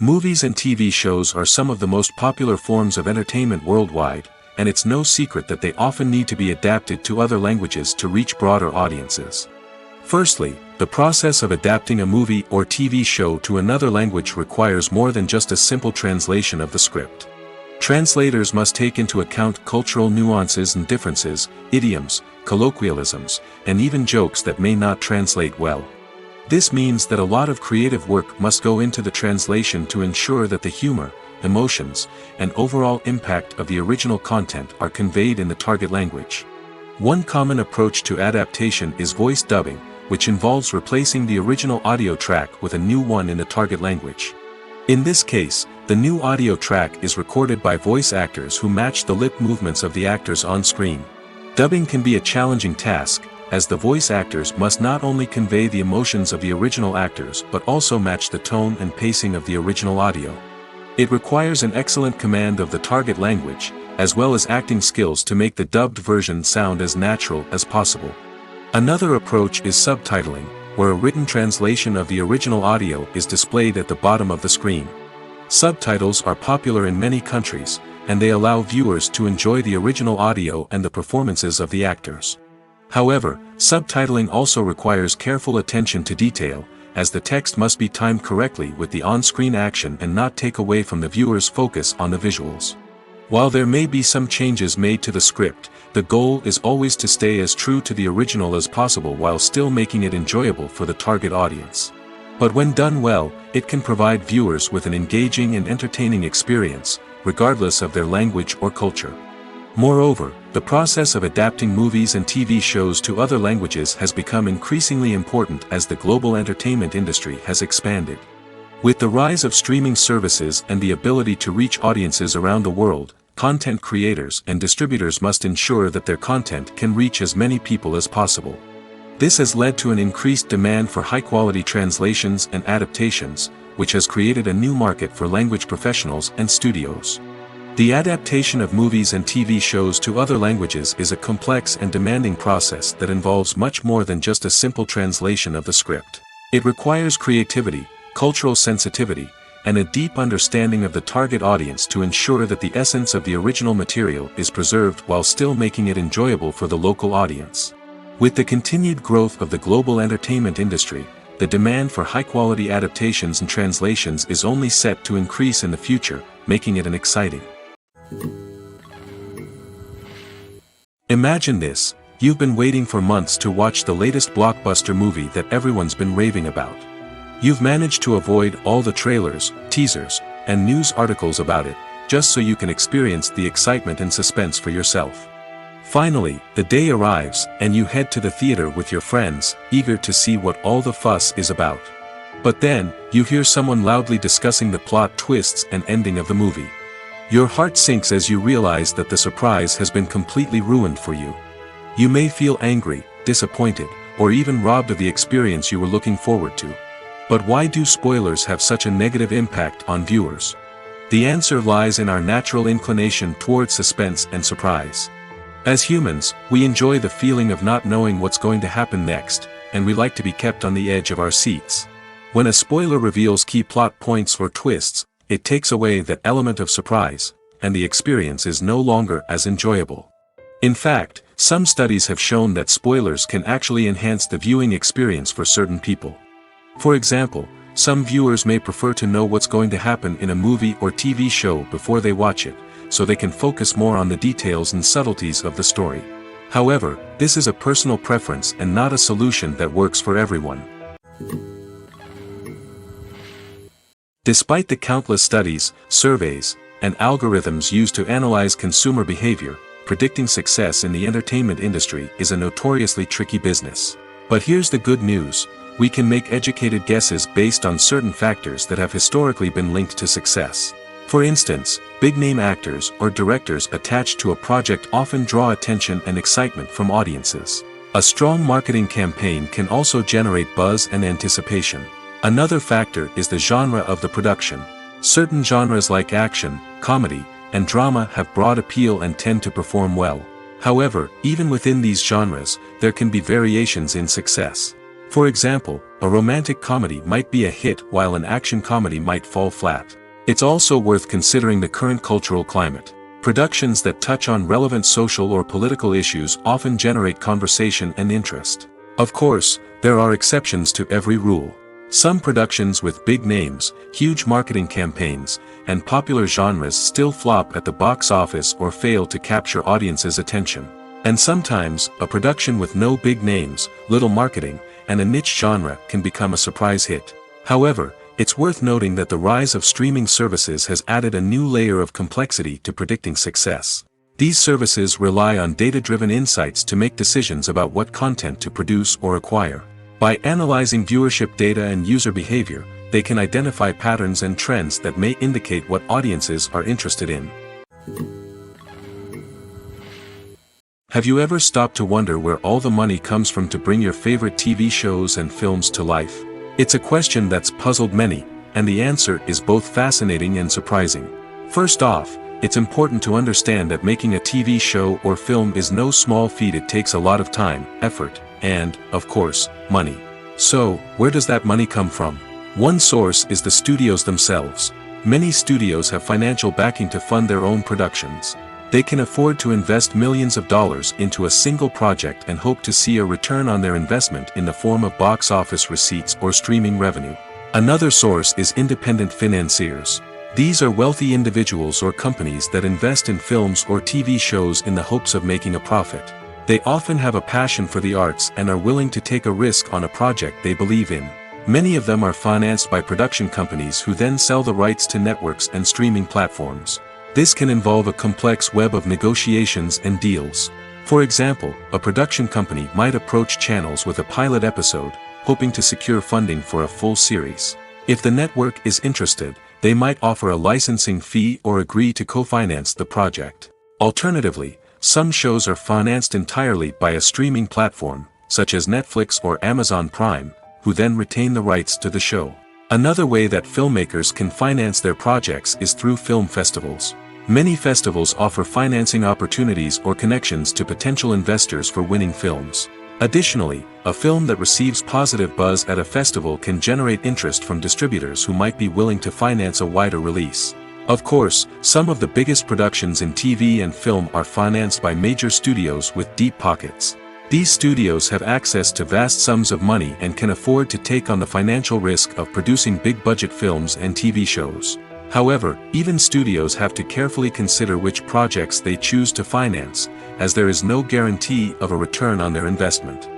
[SPEAKER 1] Movies and TV shows are some of the most popular forms of entertainment worldwide, and it's no secret that they often need to be adapted to other languages to reach broader audiences. Firstly, the process of adapting a movie or TV show to another language requires more than just a simple translation of the script. Translators must take into account cultural nuances and differences, idioms, colloquialisms, and even jokes that may not translate well. This means that a lot of creative work must go into the translation to ensure that the humor, emotions, and overall impact of the original content are conveyed in the target language. One common approach to adaptation is voice dubbing, which involves replacing the original audio track with a new one in the target language. In this case, the new audio track is recorded by voice actors who match the lip movements of the actors on screen. Dubbing can be a challenging task, as the voice actors must not only convey the emotions of the original actors but also match the tone and pacing of the original audio. It requires an excellent command of the target language, as well as acting skills to make the dubbed version sound as natural as possible. Another approach is subtitling, where a written translation of the original audio is displayed at the bottom of the screen. Subtitles are popular in many countries, and they allow viewers to enjoy the original audio and the performances of the actors. However, subtitling also requires careful attention to detail, as the text must be timed correctly with the on-screen action and not take away from the viewer's focus on the visuals. While there may be some changes made to the script, the goal is always to stay as true to the original as possible while still making it enjoyable for the target audience. But when done well, it can provide viewers with an engaging and entertaining experience, regardless of their language or culture. Moreover, the process of adapting movies and TV shows to other languages has become increasingly important as the global entertainment industry has expanded. With the rise of streaming services and the ability to reach audiences around the world, content creators and distributors must ensure that their content can reach as many people as possible. This has led to an increased demand for high-quality translations and adaptations, which has created a new market for language professionals and studios. The adaptation of movies and TV shows to other languages is a complex and demanding process that involves much more than just a simple translation of the script. It requires creativity, cultural sensitivity, and a deep understanding of the target audience to ensure that the essence of the original material is preserved while still making it enjoyable for the local audience. With the continued growth of the global entertainment industry, the demand for high-quality adaptations and translations is only set to increase in the future, making it an exciting. Imagine this: you've been waiting for months to watch the latest blockbuster movie that everyone's been raving about. You've managed to avoid all the trailers, teasers, and news articles about it, just so you can experience the excitement and suspense for yourself. Finally, the day arrives, and you head to the theater with your friends, eager to see what all the fuss is about. But then, you hear someone loudly discussing the plot twists and ending of the movie. Your heart sinks as you realize that the surprise has been completely ruined for you. You may feel angry, disappointed, or even robbed of the experience you were looking forward to. But why do spoilers have such a negative impact on viewers? The answer lies in our natural inclination towards suspense and surprise. As humans, we enjoy the feeling of not knowing what's going to happen next, and we like to be kept on the edge of our seats. When a spoiler reveals key plot points or twists, it takes away that element of surprise, and the experience is no longer as enjoyable. In fact, some studies have shown that spoilers can actually enhance the viewing experience for certain people. For example, some viewers may prefer to know what's going to happen in a movie or TV show before they watch it, so they can focus more on the details and subtleties of the story. However, this is a personal preference and not a solution that works for everyone. Despite the countless studies, surveys, and algorithms used to analyze consumer behavior, predicting success in the entertainment industry is a notoriously tricky business. But here's the good news: we can make educated guesses based on certain factors that have historically been linked to success. For instance, big-name actors or directors attached to a project often draw attention and excitement from audiences. A strong marketing campaign can also generate buzz and anticipation. Another factor is the genre of the production. Certain genres like action, comedy, and drama have broad appeal and tend to perform well. However, even within these genres, there can be variations in success. For example, a romantic comedy might be a hit while an action comedy might fall flat. It's also worth considering the current cultural climate. Productions that touch on relevant social or political issues often generate conversation and interest. Of course, there are exceptions to every rule. Some productions with big names, huge marketing campaigns, and popular genres still flop at the box office or fail to capture audiences' attention. And sometimes, a production with no big names, little marketing, and a niche genre can become a surprise hit. However, it's worth noting that the rise of streaming services has added a new layer of complexity to predicting success. These services rely on data-driven insights to make decisions about what content to produce or acquire. By analyzing viewership data and user behavior, they can identify patterns and trends that may indicate what audiences are interested in. Have you ever stopped to wonder where all the money comes from to bring your favorite TV shows and films to life? It's a question that's puzzled many, and the answer is both fascinating and surprising. First off, it's important to understand that making a TV show or film is no small feat. It takes a lot of time, effort, and, of course, money. So, where does that money come from? One source is the studios themselves. Many studios have financial backing to fund their own productions. They can afford to invest millions of dollars into a single project and hope to see a return on their investment in the form of box office receipts or streaming revenue. Another source is independent financiers. These are wealthy individuals or companies that invest in films or TV shows in the hopes of making a profit. They often have a passion for the arts and are willing to take a risk on a project they believe in. Many of them are financed by production companies who then sell the rights to networks and streaming platforms. This can involve a complex web of negotiations and deals. For example, a production company might approach channels with a pilot episode, hoping to secure funding for a full series. If the network is interested, they might offer a licensing fee or agree to co-finance the project. Alternatively, some shows are financed entirely by a streaming platform, such as Netflix or Amazon Prime, who then retain the rights to the show. Another way that filmmakers can finance their projects is through film festivals. Many festivals offer financing opportunities or connections to potential investors for winning films. Additionally, a film that receives positive buzz at a festival can generate interest from distributors who might be willing to finance a wider release. Of course, some of the biggest productions in TV and film are financed by major studios with deep pockets. These studios have access to vast sums of money and can afford to take on the financial risk of producing big-budget films and TV shows. However, even studios have to carefully consider which projects they choose to finance, as there is no guarantee of a return on their investment.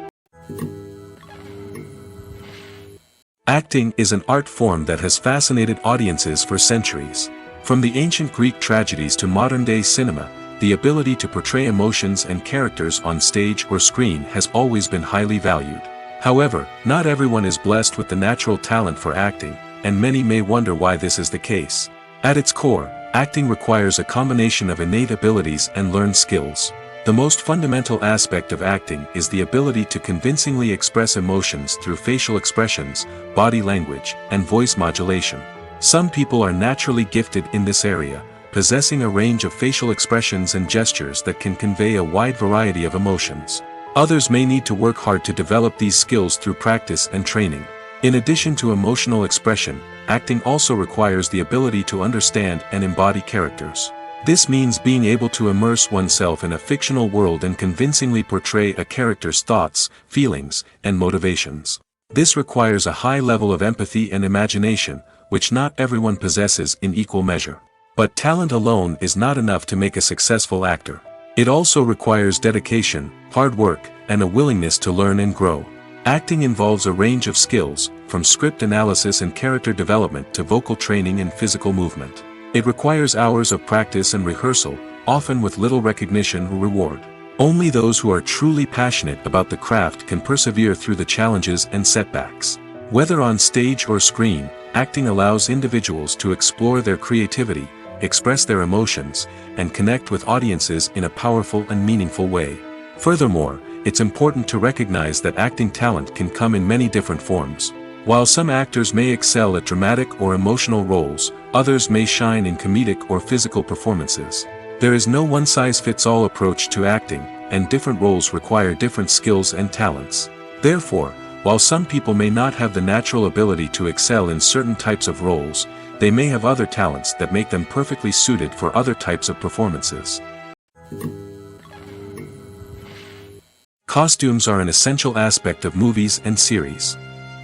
[SPEAKER 1] Acting is an art form that has fascinated audiences for centuries. From the ancient Greek tragedies to modern-day cinema, the ability to portray emotions and characters on stage or screen has always been highly valued. However, not everyone is blessed with the natural talent for acting, and many may wonder why this is the case. At its core, acting requires a combination of innate abilities and learned skills. The most fundamental aspect of acting is the ability to convincingly express emotions through facial expressions, body language, and voice modulation. Some people are naturally gifted in this area, possessing a range of facial expressions and gestures that can convey a wide variety of emotions. Others may need to work hard to develop these skills through practice and training. In addition to emotional expression, acting also requires the ability to understand and embody characters. This means being able to immerse oneself in a fictional world and convincingly portray a character's thoughts, feelings, and motivations. This requires a high level of empathy and imagination, which not everyone possesses in equal measure. But talent alone is not enough to make a successful actor. It also requires dedication, hard work, and a willingness to learn and grow. Acting involves a range of skills, from script analysis and character development to vocal training and physical movement. It requires hours of practice and rehearsal, often with little recognition or reward. Only those who are truly passionate about the craft can persevere through the challenges and setbacks. Whether on stage or screen, acting allows individuals to explore their creativity, express their emotions, and connect with audiences in a powerful and meaningful way. Furthermore, it's important to recognize that acting talent can come in many different forms. While some actors may excel at dramatic or emotional roles, others may shine in comedic or physical performances. There is no one-size-fits-all approach to acting, and different roles require different skills and talents. Therefore, while some people may not have the natural ability to excel in certain types of roles, they may have other talents that make them perfectly suited for other types of performances. Costumes are an essential aspect of movies and series.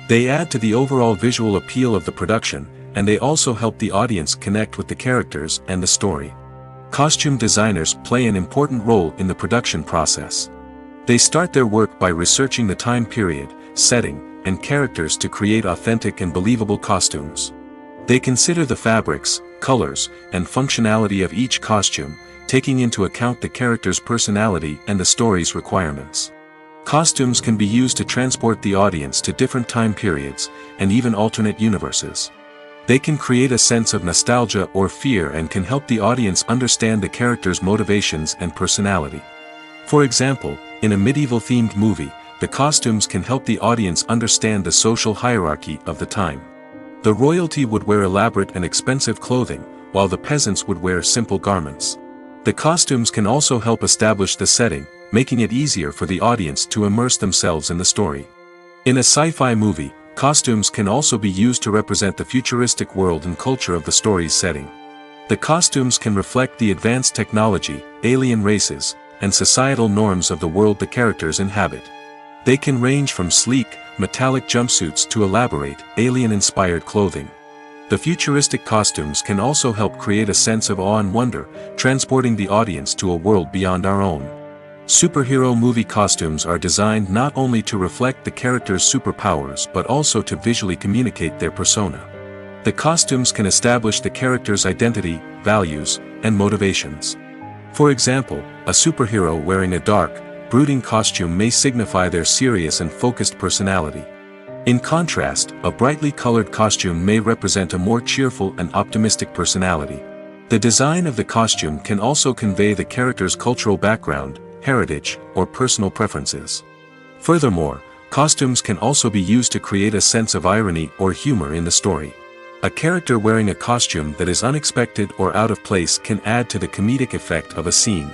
[SPEAKER 1] They add to the overall visual appeal of the production, and they also help the audience connect with the characters and the story. Costume designers play an important role in the production process. They start their work by researching the time period, setting, and characters to create authentic and believable costumes. They consider the fabrics, colors, and functionality of each costume, taking into account the character's personality and the story's requirements. Costumes can be used to transport the audience to different time periods, and even alternate universes. They can create a sense of nostalgia or fear and can help the audience understand the character's motivations and personality. For example, in a medieval-themed movie, the costumes can help the audience understand the social hierarchy of the time. The royalty would wear elaborate and expensive clothing, while the peasants would wear simple garments. The costumes can also help establish the setting, making it easier for the audience to immerse themselves in the story. In a sci-fi movie, costumes can also be used to represent the futuristic world and culture of the story's setting. The costumes can reflect the advanced technology, alien races, and societal norms of the world the characters inhabit. They can range from sleek, metallic jumpsuits to elaborate, alien-inspired clothing. The futuristic costumes can also help create a sense of awe and wonder, transporting the audience to a world beyond our own. Superhero movie costumes are designed not only to reflect the character's superpowers but also to visually communicate their persona. The costumes can establish the character's identity, values, and motivations. For example, a superhero wearing a dark, brooding costume may signify their serious and focused personality. In contrast, a brightly colored costume may represent a more cheerful and optimistic personality. The design of the costume can also convey the character's cultural background, heritage, or personal preferences. Furthermore, costumes can also be used to create a sense of irony or humor in the story. A character wearing a costume that is unexpected or out of place can add to the comedic effect of a scene.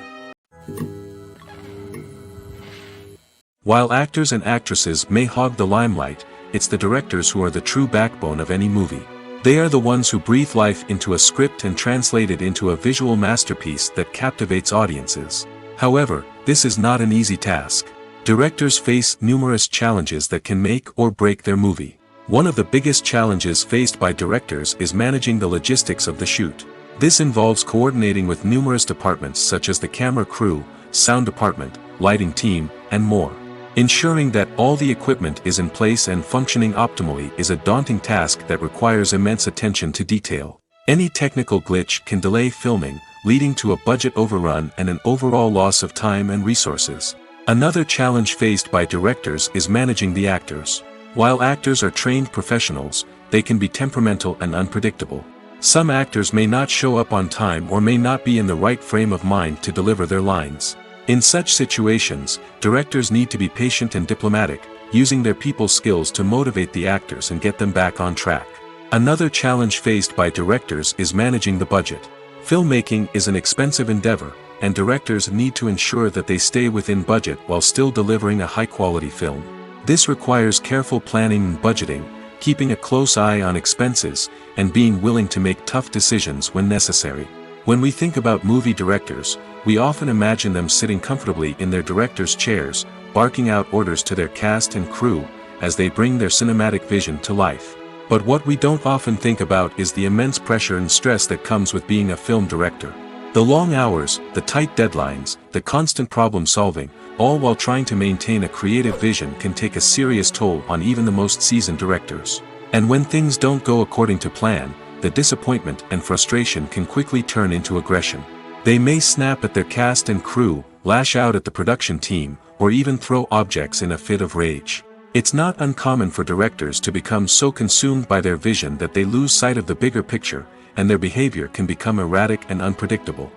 [SPEAKER 1] While actors and actresses may hog the limelight, it's the directors who are the true backbone of any movie. They are the ones who breathe life into a script and translate it into a visual masterpiece that captivates audiences. However, this is not an easy task. Directors face numerous challenges that can make or break their movie. One of the biggest challenges faced by directors is managing the logistics of the shoot. This involves coordinating with numerous departments such as the camera crew, sound department, lighting team, and more. Ensuring that all the equipment is in place and functioning optimally is a daunting task that requires immense attention to detail. Any technical glitch can delay filming, leading to a budget overrun and an overall loss of time and resources. Another challenge faced by directors is managing the actors. While actors are trained professionals, they can be temperamental and unpredictable. Some actors may not show up on time or may not be in the right frame of mind to deliver their lines. In such situations, directors need to be patient and diplomatic, using their people skills to motivate the actors and get them back on track. Another challenge faced by directors is managing the budget. Filmmaking is an expensive endeavor, and directors need to ensure that they stay within budget while still delivering a high-quality film. This requires careful planning and budgeting, keeping a close eye on expenses, and being willing to make tough decisions when necessary. When we think about movie directors, we often imagine them sitting comfortably in their director's chairs, barking out orders to their cast and crew, as they bring their cinematic vision to life. But what we don't often think about is the immense pressure and stress that comes with being a film director. The long hours, the tight deadlines, the constant problem solving, all while trying to maintain a creative vision can take a serious toll on even the most seasoned directors. And when things don't go according to plan, the disappointment and frustration can quickly turn into aggression. They may snap at their cast and crew, lash out at the production team, or even throw objects in a fit of rage. It's not uncommon for directors to become so consumed by their vision that they lose sight of the bigger picture, and their behavior can become erratic and unpredictable.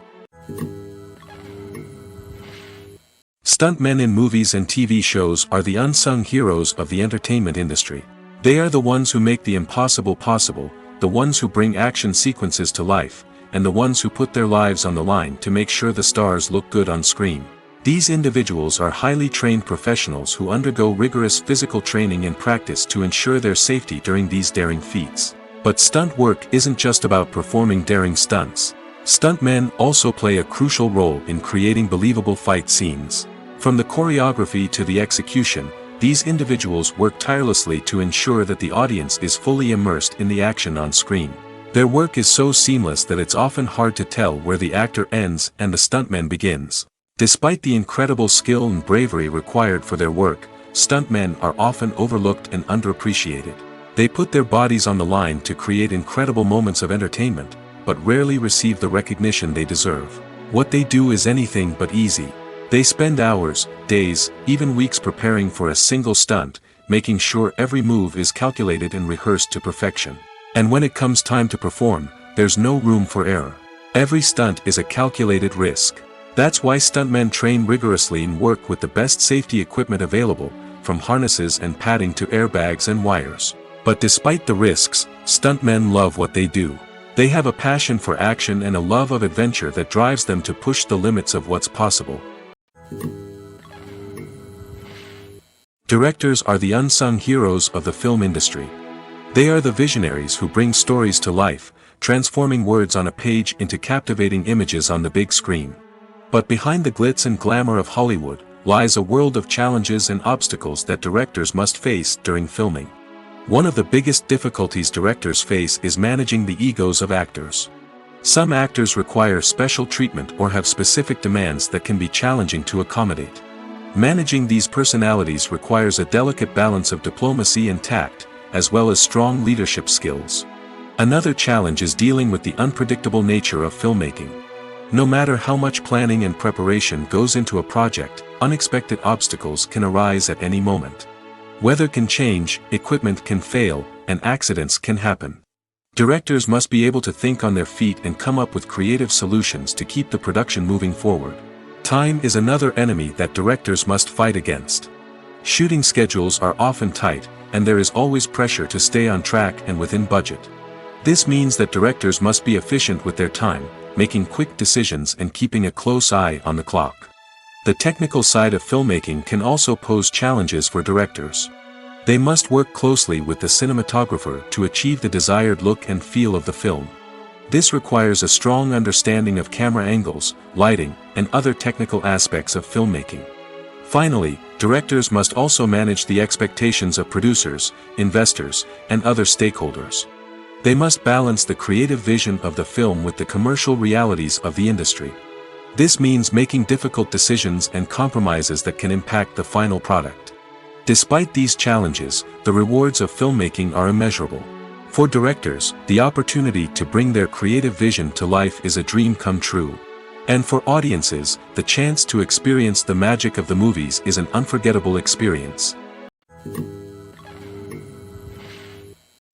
[SPEAKER 1] Stuntmen in movies and TV shows are the unsung heroes of the entertainment industry. They are the ones who make the impossible possible, the ones who bring action sequences to life, and the ones who put their lives on the line to make sure the stars look good on screen. These individuals are highly trained professionals who undergo rigorous physical training and practice to ensure their safety during these daring feats. But stunt work isn't just about performing daring stunts. Stuntmen also play a crucial role in creating believable fight scenes. From the choreography to the execution, these individuals work tirelessly to ensure that the audience is fully immersed in the action on screen. Their work is so seamless that it's often hard to tell where the actor ends and the stuntman begins. Despite the incredible skill and bravery required for their work, stuntmen are often overlooked and underappreciated. They put their bodies on the line to create incredible moments of entertainment, but rarely receive the recognition they deserve. What they do is anything but easy. They spend hours, days, even weeks preparing for a single stunt, making sure every move is calculated and rehearsed to perfection. And when it comes time to perform, there's no room for error. Every stunt is a calculated risk. That's why stuntmen train rigorously and work with the best safety equipment available, from harnesses and padding to airbags and wires. But despite the risks, stuntmen love what they do. They have a passion for action and a love of adventure that drives them to push the limits of what's possible. Directors are the unsung heroes of the film industry. They are the visionaries who bring stories to life, transforming words on a page into captivating images on the big screen. But behind the glitz and glamour of Hollywood lies a world of challenges and obstacles that directors must face during filming. One of the biggest difficulties directors face is managing the egos of actors. Some actors require special treatment or have specific demands that can be challenging to accommodate. Managing these personalities requires a delicate balance of diplomacy and tact, as well as strong leadership skills. Another challenge is dealing with the unpredictable nature of filmmaking. No matter how much planning and preparation goes into a project, unexpected obstacles can arise at any moment. Weather can change, equipment can fail, and accidents can happen. Directors must be able to think on their feet and come up with creative solutions to keep the production moving forward. Time is another enemy that directors must fight against. Shooting schedules are often tight, and there is always pressure to stay on track and within budget. This means that directors must be efficient with their time, making quick decisions and keeping a close eye on the clock. The technical side of filmmaking can also pose challenges for directors. They must work closely with the cinematographer to achieve the desired look and feel of the film. This requires a strong understanding of camera angles, lighting, and other technical aspects of filmmaking. Finally, directors must also manage the expectations of producers, investors, and other stakeholders. They must balance the creative vision of the film with the commercial realities of the industry. This means making difficult decisions and compromises that can impact the final product. Despite these challenges, the rewards of filmmaking are immeasurable. For directors, the opportunity to bring their creative vision to life is a dream come true. And for audiences, the chance to experience the magic of the movies is an unforgettable experience.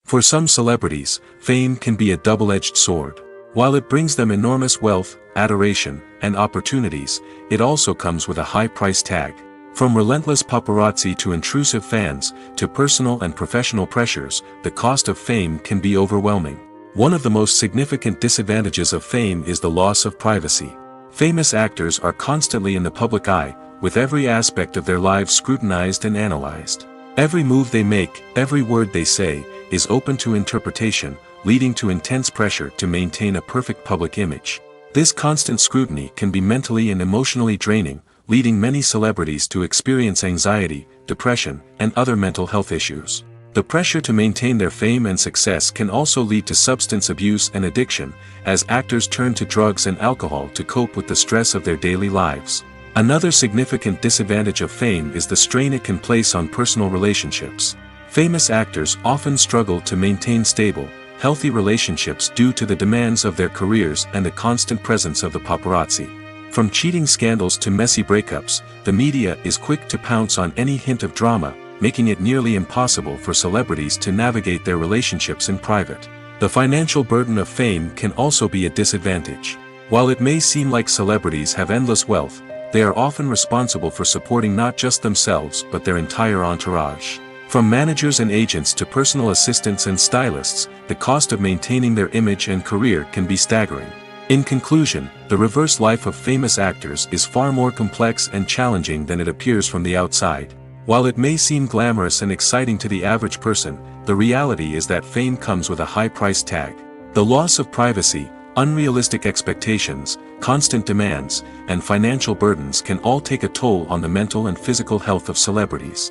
[SPEAKER 1] For some celebrities, fame can be a double-edged sword. While it brings them enormous wealth, adoration, and opportunities, it also comes with a high price tag. From relentless paparazzi to intrusive fans, to personal and professional pressures, the cost of fame can be overwhelming. One of the most significant disadvantages of fame is the loss of privacy. Famous actors are constantly in the public eye, with every aspect of their lives scrutinized and analyzed. Every move they make, every word they say, is open to interpretation, leading to intense pressure to maintain a perfect public image. This constant scrutiny can be mentally and emotionally draining, leading many celebrities to experience anxiety, depression, and other mental health issues. The pressure to maintain their fame and success can also lead to substance abuse and addiction, as actors turn to drugs and alcohol to cope with the stress of their daily lives. Another significant disadvantage of fame is the strain it can place on personal relationships. Famous actors often struggle to maintain stable, healthy relationships due to the demands of their careers and the constant presence of the paparazzi. From cheating scandals to messy breakups, the media is quick to pounce on any hint of drama, making it nearly impossible for celebrities to navigate their relationships in private. The financial burden of fame can also be a disadvantage. While it may seem like celebrities have endless wealth, they are often responsible for supporting not just themselves but their entire entourage. From managers and agents to personal assistants and stylists, the cost of maintaining their image and career can be staggering. In conclusion, the reverse life of famous actors is far more complex and challenging than it appears from the outside. While it may seem glamorous and exciting to the average person, the reality is that fame comes with a high price tag. The loss of privacy, unrealistic expectations, constant demands, and financial burdens can all take a toll on the mental and physical health of celebrities.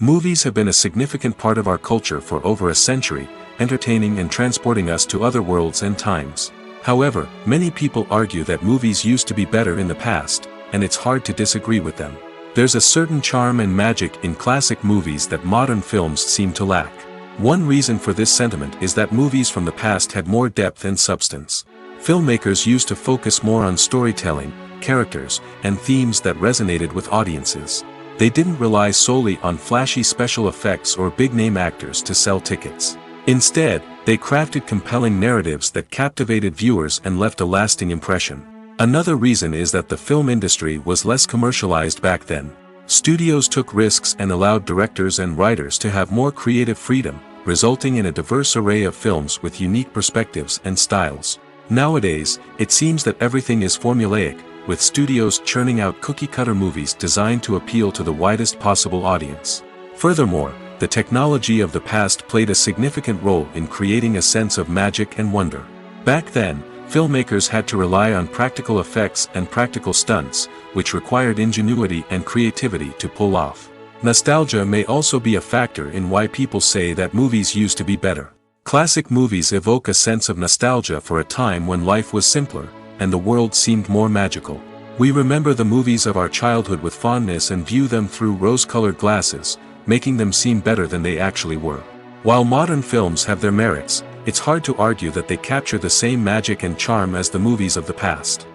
[SPEAKER 1] Movies have been a significant part of our culture for over a century, entertaining and transporting us to other worlds and times. However, many people argue that movies used to be better in the past, and it's hard to disagree with them. There's a certain charm and magic in classic movies that modern films seem to lack. One reason for this sentiment is that movies from the past had more depth and substance. Filmmakers used to focus more on storytelling, characters, and themes that resonated with audiences. They didn't rely solely on flashy special effects or big-name actors to sell tickets. Instead, they crafted compelling narratives that captivated viewers and left a lasting impression. Another reason is that the film industry was less commercialized back then. Studios took risks and allowed directors and writers to have more creative freedom, resulting in a diverse array of films with unique perspectives and styles. Nowadays, it seems that everything is formulaic, with studios churning out cookie-cutter movies designed to appeal to the widest possible audience. Furthermore, the technology of the past played a significant role in creating a sense of magic and wonder. Back then, filmmakers had to rely on practical effects and practical stunts, which required ingenuity and creativity to pull off. Nostalgia may also be a factor in why people say that movies used to be better. Classic movies evoke a sense of nostalgia for a time when life was simpler, and the world seemed more magical. We remember the movies of our childhood with fondness and view them through rose-colored glasses, making them seem better than they actually were. While modern films have their merits, it's hard to argue that they capture the same magic and charm as the movies of the past.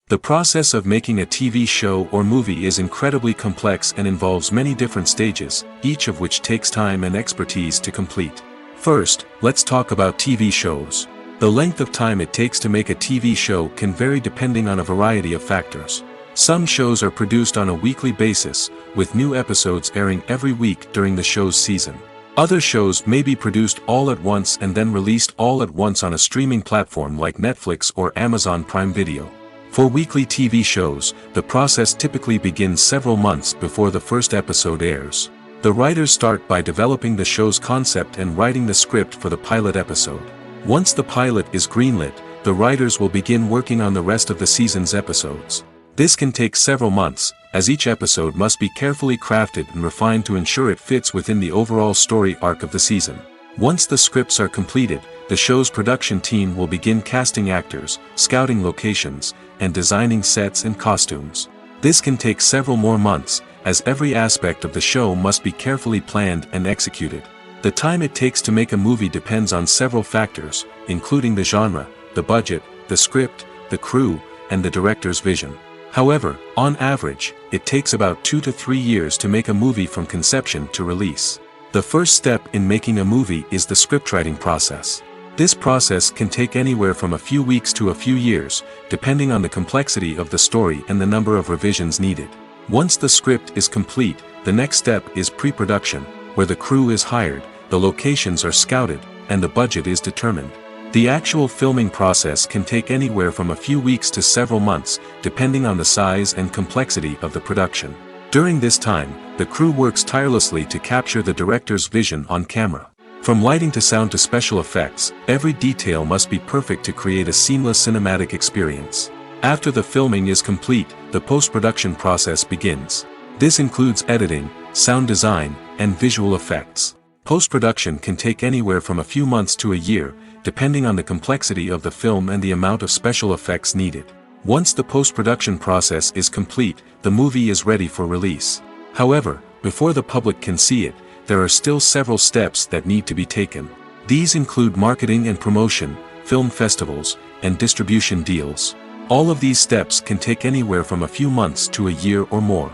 [SPEAKER 1] The process of making a TV show or movie is incredibly complex and involves many different stages, each of which takes time and expertise to complete. First, let's talk about TV shows. The length of time it takes to make a TV show can vary depending on a variety of factors. Some shows are produced on a weekly basis, with new episodes airing every week during the show's season. Other shows may be produced all at once and then released all at once on a streaming platform like Netflix or Amazon Prime Video. For weekly TV shows, the process typically begins several months before the first episode airs. The writers start by developing the show's concept and writing the script for the pilot episode. Once the pilot is greenlit, the writers will begin working on the rest of the season's episodes. This can take several months, as each episode must be carefully crafted and refined to ensure it fits within the overall story arc of the season. Once the scripts are completed, the show's production team will begin casting actors, scouting locations, and designing sets and costumes. This can take several more months, as every aspect of the show must be carefully planned and executed. The time it takes to make a movie depends on several factors, including the genre, the budget, the script, the crew, and the director's vision. However, on average, it takes about 2 to 3 years to make a movie from conception to release. The first step in making a movie is the scriptwriting process. This process can take anywhere from a few weeks to a few years, depending on the complexity of the story and the number of revisions needed. Once the script is complete, the next step is pre-production, where the crew is hired, the locations are scouted, and the budget is determined. The actual filming process can take anywhere from a few weeks to several months, depending on the size and complexity of the production. During this time, the crew works tirelessly to capture the director's vision on camera. From lighting to sound to special effects, every detail must be perfect to create a seamless cinematic experience. After the filming is complete, the post-production process begins. This includes editing, sound design, and visual effects. Post-production can take anywhere from a few months to a year, depending on the complexity of the film and the amount of special effects needed. Once the post-production process is complete, the movie is ready for release. However, before the public can see it, there are still several steps that need to be taken. These include marketing and promotion, film festivals, and distribution deals. All of these steps can take anywhere from a few months to a year or more.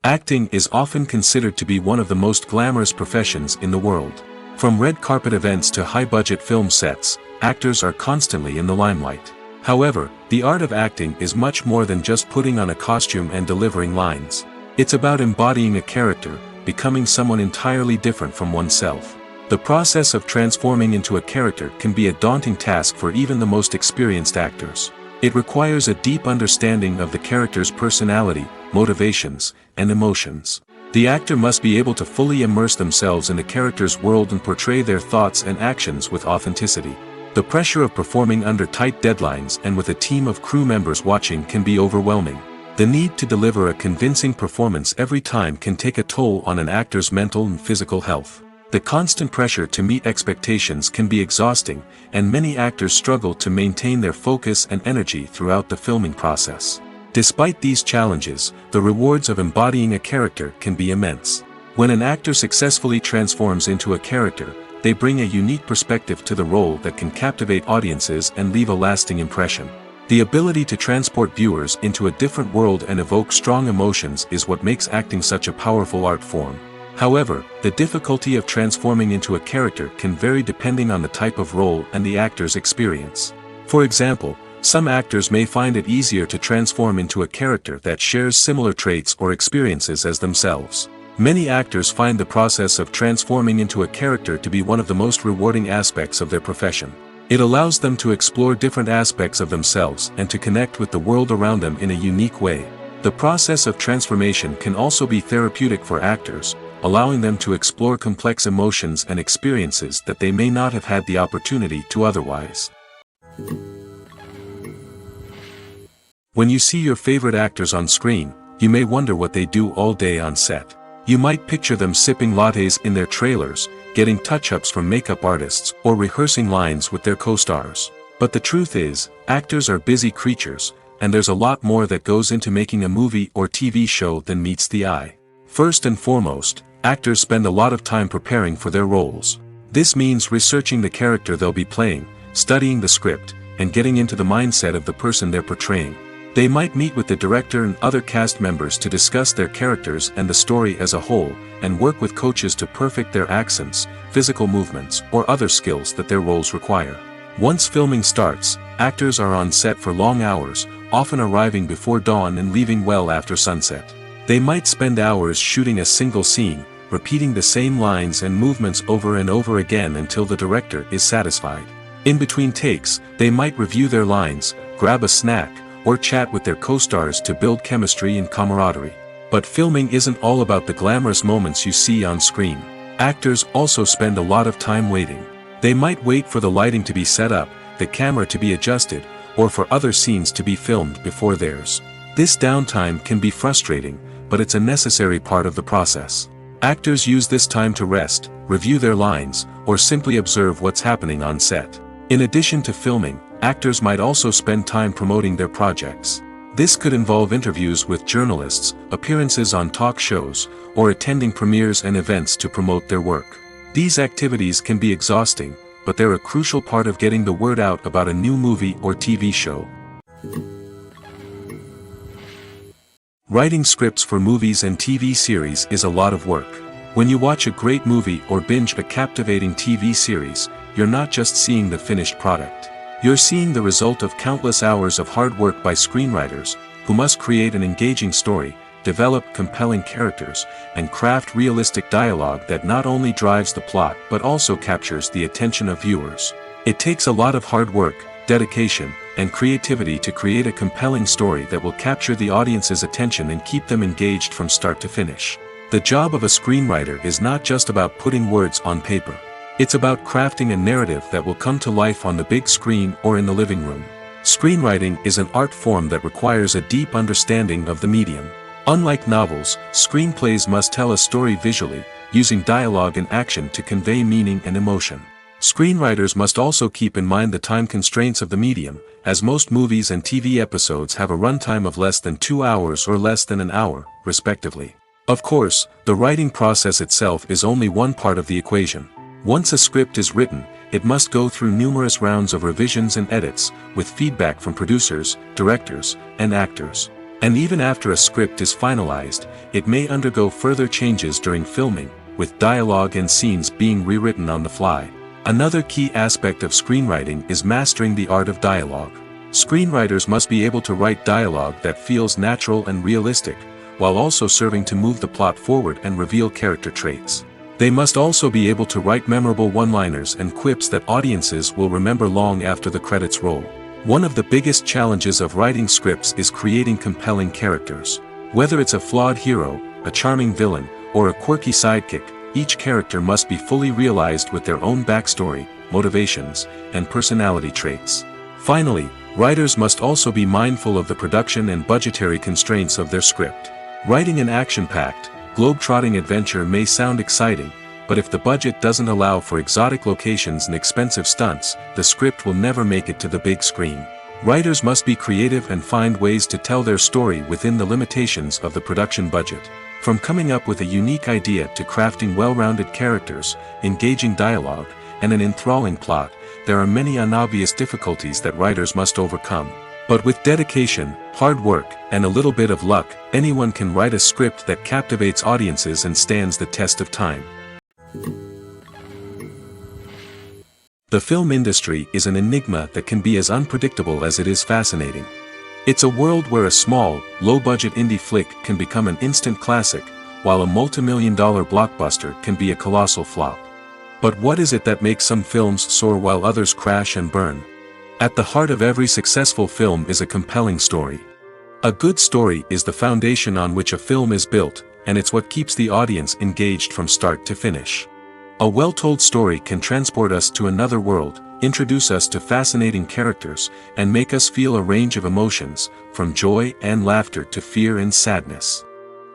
[SPEAKER 1] Acting is often considered to be one of the most glamorous professions in the world. From red carpet events to high-budget film sets, actors are constantly in the limelight. However, the art of acting is much more than just putting on a costume and delivering lines. It's about embodying a character, becoming someone entirely different from oneself. The process of transforming into a character can be a daunting task for even the most experienced actors. It requires a deep understanding of the character's personality, motivations, and emotions. The actor must be able to fully immerse themselves in the character's world and portray their thoughts and actions with authenticity. The pressure of performing under tight deadlines and with a team of crew members watching can be overwhelming. The need to deliver a convincing performance every time can take a toll on an actor's mental and physical health. The constant pressure to meet expectations can be exhausting, and many actors struggle to maintain their focus and energy throughout the filming process. Despite these challenges, the rewards of embodying a character can be immense. When an actor successfully transforms into a character, they bring a unique perspective to the role that can captivate audiences and leave a lasting impression. The ability to transport viewers into a different world and evoke strong emotions is what makes acting such a powerful art form. However, the difficulty of transforming into a character can vary depending on the type of role and the actor's experience. For example, some actors may find it easier to transform into a character that shares similar traits or experiences as themselves. Many actors find the process of transforming into a character to be one of the most rewarding aspects of their profession. It allows them to explore different aspects of themselves and to connect with the world around them in a unique way. The process of transformation can also be therapeutic for actors, allowing them to explore complex emotions and experiences that they may not have had the opportunity to otherwise. When you see your favorite actors on screen, you may wonder what they do all day on set. You might picture them sipping lattes in their trailers, getting touch-ups from makeup artists, or rehearsing lines with their co-stars. But the truth is, actors are busy creatures, and there's a lot more that goes into making a movie or TV show than meets the eye. First and foremost, actors spend a lot of time preparing for their roles. This means researching the character they'll be playing, studying the script, and getting into the mindset of the person they're portraying. They might meet with the director and other cast members to discuss their characters and the story as a whole, and work with coaches to perfect their accents, physical movements, or other skills that their roles require. Once filming starts, actors are on set for long hours, often arriving before dawn and leaving well after sunset. They might spend hours shooting a single scene, repeating the same lines and movements over and over again until the director is satisfied. In between takes, they might review their lines, grab a snack, or chat with their co-stars to build chemistry and camaraderie. But filming isn't all about the glamorous moments you see on screen. Actors also spend a lot of time waiting. They might wait for the lighting to be set up, the camera to be adjusted, or for other scenes to be filmed before theirs. This downtime can be frustrating, but it's a necessary part of the process. Actors use this time to rest, review their lines, or simply observe what's happening on set. In addition to filming, actors might also spend time promoting their projects. This could involve interviews with journalists, appearances on talk shows, or attending premieres and events to promote their work. These activities can be exhausting, but they're a crucial part of getting the word out about a new movie or TV show. Writing scripts for movies and TV series is a lot of work. When you watch a great movie or binge a captivating TV series, you're not just seeing the finished product. You're seeing the result of countless hours of hard work by screenwriters, who must create an engaging story, develop compelling characters, and craft realistic dialogue that not only drives the plot but also captures the attention of viewers. It takes a lot of hard work, dedication, and creativity to create a compelling story that will capture the audience's attention and keep them engaged from start to finish. The job of a screenwriter is not just about putting words on paper. It's about crafting a narrative that will come to life on the big screen or in the living room. Screenwriting is an art form that requires a deep understanding of the medium. Unlike novels, screenplays must tell a story visually, using dialogue and action to convey meaning and emotion. Screenwriters must also keep in mind the time constraints of the medium, as most movies and TV episodes have a runtime of less than 2 hours or less than an hour, respectively. Of course, the writing process itself is only one part of the equation. Once a script is written, it must go through numerous rounds of revisions and edits, with feedback from producers, directors, and actors. And even after a script is finalized, it may undergo further changes during filming, with dialogue and scenes being rewritten on the fly. Another key aspect of screenwriting is mastering the art of dialogue. Screenwriters must be able to write dialogue that feels natural and realistic, while also serving to move the plot forward and reveal character traits. They must also be able to write memorable one-liners and quips that audiences will remember long after the credits roll. One of the biggest challenges of writing scripts is creating compelling characters. Whether it's a flawed hero, a charming villain, or a quirky sidekick, each character must be fully realized with their own backstory, motivations, and personality traits. Finally, writers must also be mindful of the production and budgetary constraints of their script. Writing an action-packed, globe-trotting adventure may sound exciting, but if the budget doesn't allow for exotic locations and expensive stunts, the script will never make it to the big screen. Writers must be creative and find ways to tell their story within the limitations of the production budget. From coming up with a unique idea to crafting well-rounded characters, engaging dialogue, and an enthralling plot, there are many unobvious difficulties that writers must overcome. But with dedication, hard work, and a little bit of luck, anyone can write a script that captivates audiences and stands the test of time. The film industry is an enigma that can be as unpredictable as it is fascinating. It's a world where a small, low-budget indie flick can become an instant classic, while a multi-million-dollar blockbuster can be a colossal flop. But what is it that makes some films soar while others crash and burn? At the heart of every successful film is a compelling story. A good story is the foundation on which a film is built, and it's what keeps the audience engaged from start to finish. A well-told story can transport us to another world, introduce us to fascinating characters, and make us feel a range of emotions, from joy and laughter to fear and sadness.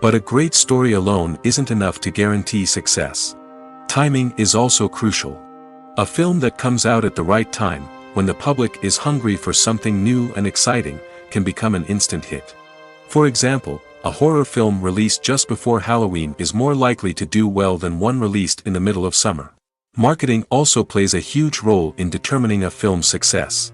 [SPEAKER 1] But a great story alone isn't enough to guarantee success. Timing is also crucial. A film that comes out at the right time, when the public is hungry for something new and exciting, can become an instant hit. For example, a horror film released just before Halloween is more likely to do well than one released in the middle of summer. Marketing also plays a huge role in determining a film's success.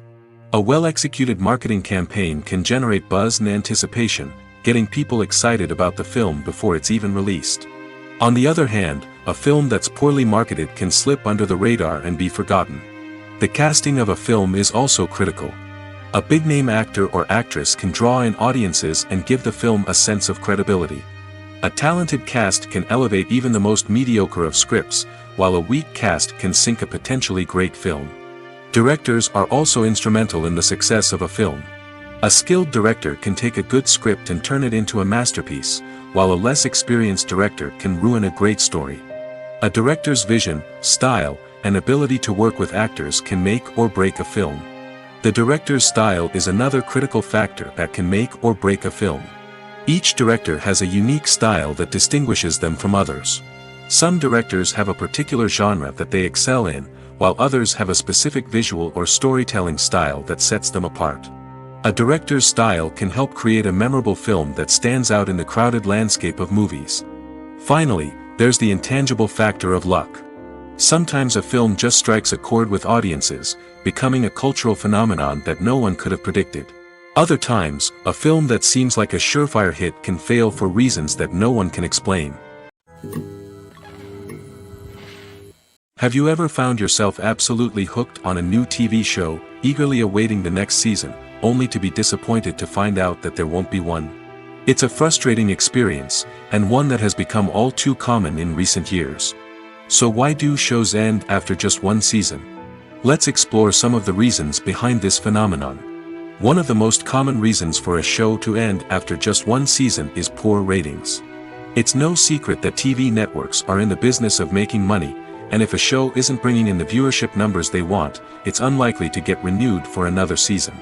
[SPEAKER 1] A well-executed marketing campaign can generate buzz and anticipation, getting people excited about the film before it's even released. On the other hand, a film that's poorly marketed can slip under the radar and be forgotten. The casting of a film is also critical. A big-name actor or actress can draw in audiences and give the film a sense of credibility. A talented cast can elevate even the most mediocre of scripts, while a weak cast can sink a potentially great film. Directors are also instrumental in the success of a film. A skilled director can take a good script and turn it into a masterpiece, while a less experienced director can ruin a great story. A director's vision, style, and ability to work with actors can make or break a film. The director's style is another critical factor that can make or break a film. Each director has a unique style that distinguishes them from others. Some directors have a particular genre that they excel in, while others have a specific visual or storytelling style that sets them apart. A director's style can help create a memorable film that stands out in the crowded landscape of movies. Finally, there's the intangible factor of luck. Sometimes a film just strikes a chord with audiences, becoming a cultural phenomenon that no one could have predicted. Other times, a film that seems like a surefire hit can fail for reasons that no one can explain. Have you ever found yourself absolutely hooked on a new TV show, eagerly awaiting the next season, only to be disappointed to find out that there won't be one? It's a frustrating experience, and one that has become all too common in recent years. So why do shows end after just one season? Let's explore some of the reasons behind this phenomenon. One of the most common reasons for a show to end after just one season is poor ratings. It's no secret that TV networks are in the business of making money, and if a show isn't bringing in the viewership numbers they want, it's unlikely to get renewed for another season.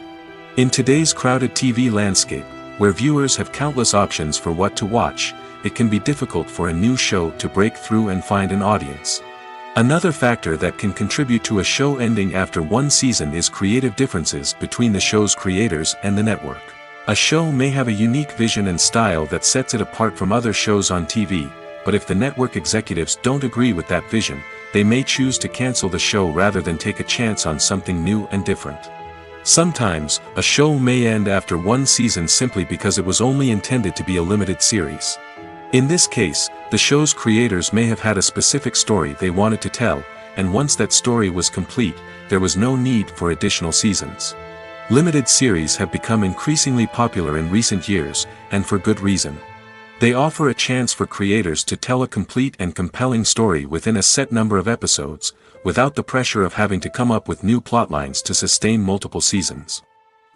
[SPEAKER 1] In today's crowded TV landscape, where viewers have countless options for what to watch, it can be difficult for a new show to break through and find an audience. Another factor that can contribute to a show ending after one season is creative differences between the show's creators and the network. A show may have a unique vision and style that sets it apart from other shows on TV, but if the network executives don't agree with that vision, they may choose to cancel the show rather than take a chance on something new and different. Sometimes, a show may end after one season simply because it was only intended to be a limited series. In this case, the show's creators may have had a specific story they wanted to tell, and once that story was complete, there was no need for additional seasons. Limited series have become increasingly popular in recent years, and for good reason. They offer a chance for creators to tell a complete and compelling story within a set number of episodes, without the pressure of having to come up with new plotlines to sustain multiple seasons.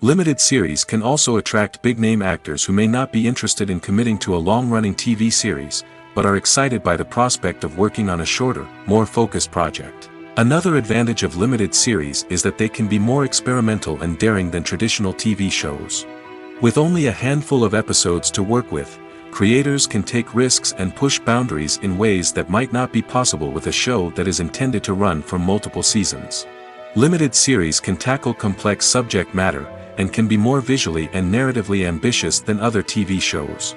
[SPEAKER 1] Limited series can also attract big-name actors who may not be interested in committing to a long-running TV series, but are excited by the prospect of working on a shorter, more focused project. Another advantage of limited series is that they can be more experimental and daring than traditional TV shows. With only a handful of episodes to work with, creators can take risks and push boundaries in ways that might not be possible with a show that is intended to run for multiple seasons. Limited series can tackle complex subject matter, and can be more visually and narratively ambitious than other TV shows.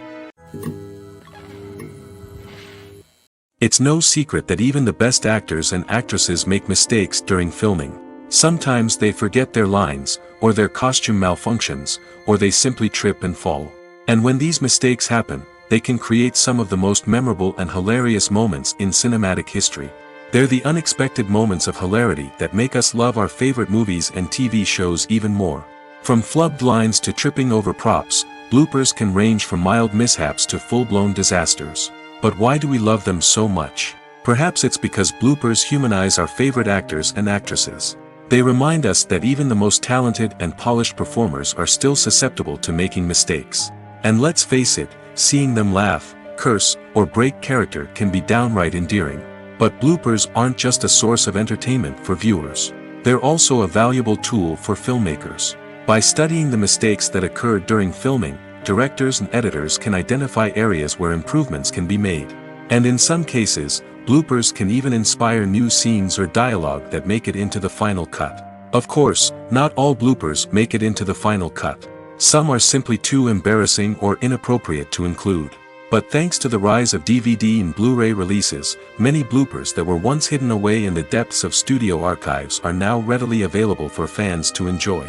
[SPEAKER 1] It's no secret that even the best actors and actresses make mistakes during filming. Sometimes they forget their lines, or their costume malfunctions, or they simply trip and fall. And when these mistakes happen, they can create some of the most memorable and hilarious moments in cinematic history. They're the unexpected moments of hilarity that make us love our favorite movies and TV shows even more. From flubbed lines to tripping over props, bloopers can range from mild mishaps to full-blown disasters. But why do we love them so much? Perhaps it's because bloopers humanize our favorite actors and actresses. They remind us that even the most talented and polished performers are still susceptible to making mistakes. And let's face it, seeing them laugh, curse, or break character can be downright endearing. But bloopers aren't just a source of entertainment for viewers. They're also a valuable tool for filmmakers. By studying the mistakes that occurred during filming, directors and editors can identify areas where improvements can be made. And in some cases, bloopers can even inspire new scenes or dialogue that make it into the final cut. Of course, not all bloopers make it into the final cut. Some are simply too embarrassing or inappropriate to include. But thanks to the rise of DVD and Blu-ray releases, many bloopers that were once hidden away in the depths of studio archives are now readily available for fans to enjoy.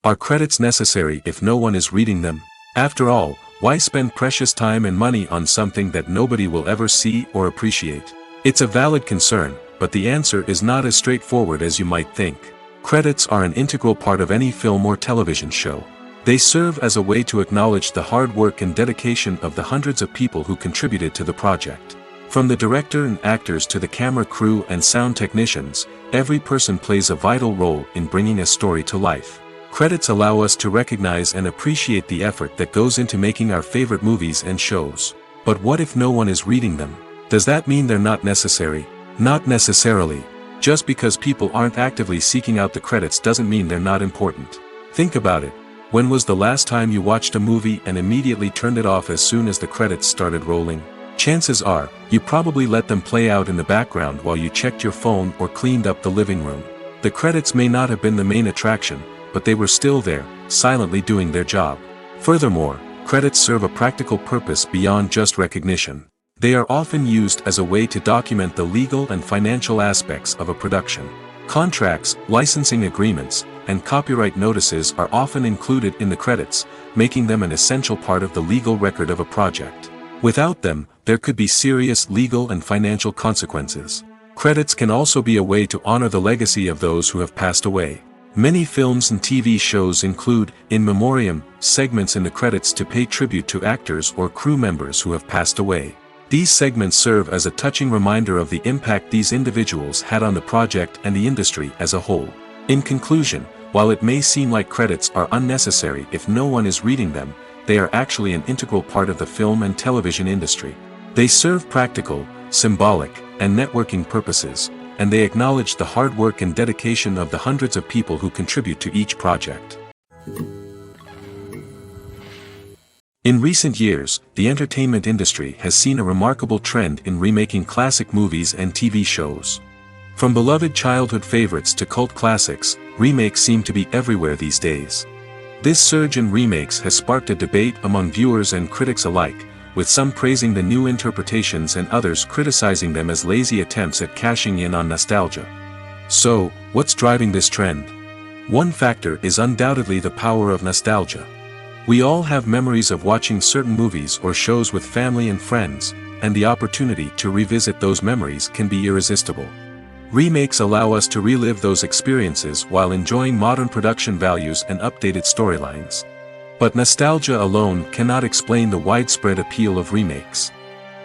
[SPEAKER 1] Are credits necessary if no one is reading them? After all, why spend precious time and money on something that nobody will ever see or appreciate? It's a valid concern, but the answer is not as straightforward as you might think. Credits are an integral part of any film or television show. They serve as a way to acknowledge the hard work and dedication of the hundreds of people who contributed to the project. From the director and actors to the camera crew and sound technicians, every person plays a vital role in bringing a story to life. Credits allow us to recognize and appreciate the effort that goes into making our favorite movies and shows. But what if no one is reading them? Does that mean they're not necessary? Not necessarily. Just because people aren't actively seeking out the credits doesn't mean they're not important. Think about it. When was the last time you watched a movie and immediately turned it off as soon as the credits started rolling? Chances are, you probably let them play out in the background while you checked your phone or cleaned up the living room. The credits may not have been the main attraction, but they were still there, silently doing their job. Furthermore, credits serve a practical purpose beyond just recognition. They are often used as a way to document the legal and financial aspects of a production. Contracts, licensing agreements, and copyright notices are often included in the credits, making them an essential part of the legal record of a project. Without them, there could be serious legal and financial consequences. Credits can also be a way to honor the legacy of those who have passed away. Many films and TV shows include, in memoriam, segments in the credits to pay tribute to actors or crew members who have passed away. These segments serve as a touching reminder of the impact these individuals had on the project and the industry as a whole. In conclusion, while it may seem like credits are unnecessary if no one is reading them, they are actually an integral part of the film and television industry. They serve practical, symbolic, and networking purposes, and they acknowledge the hard work and dedication of the hundreds of people who contribute to each project. In recent years, the entertainment industry has seen a remarkable trend in remaking classic movies and TV shows. From beloved childhood favorites to cult classics, remakes seem to be everywhere these days. This surge in remakes has sparked a debate among viewers and critics alike, with some praising the new interpretations and others criticizing them as lazy attempts at cashing in on nostalgia. So, what's driving this trend? One factor is undoubtedly the power of nostalgia. We all have memories of watching certain movies or shows with family and friends, and the opportunity to revisit those memories can be irresistible. Remakes allow us to relive those experiences while enjoying modern production values and updated storylines. But nostalgia alone cannot explain the widespread appeal of remakes.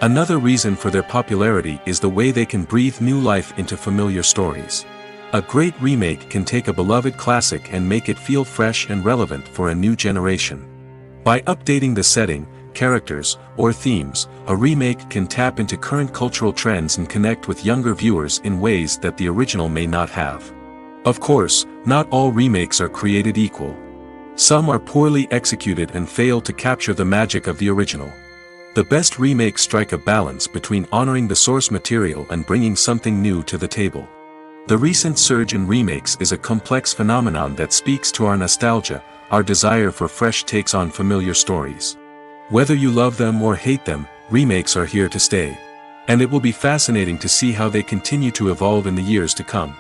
[SPEAKER 1] Another reason for their popularity is the way they can breathe new life into familiar stories. A great remake can take a beloved classic and make it feel fresh and relevant for a new generation. By updating the setting, characters, or themes, a remake can tap into current cultural trends and connect with younger viewers in ways that the original may not have. Of course, not all remakes are created equal. Some are poorly executed and fail to capture the magic of the original. The best remakes strike a balance between honoring the source material and bringing something new to the table. The recent surge in remakes is a complex phenomenon that speaks to our nostalgia, our desire for fresh takes on familiar stories. Whether you love them or hate them, remakes are here to stay. And it will be fascinating to see how they continue to evolve in the years to come.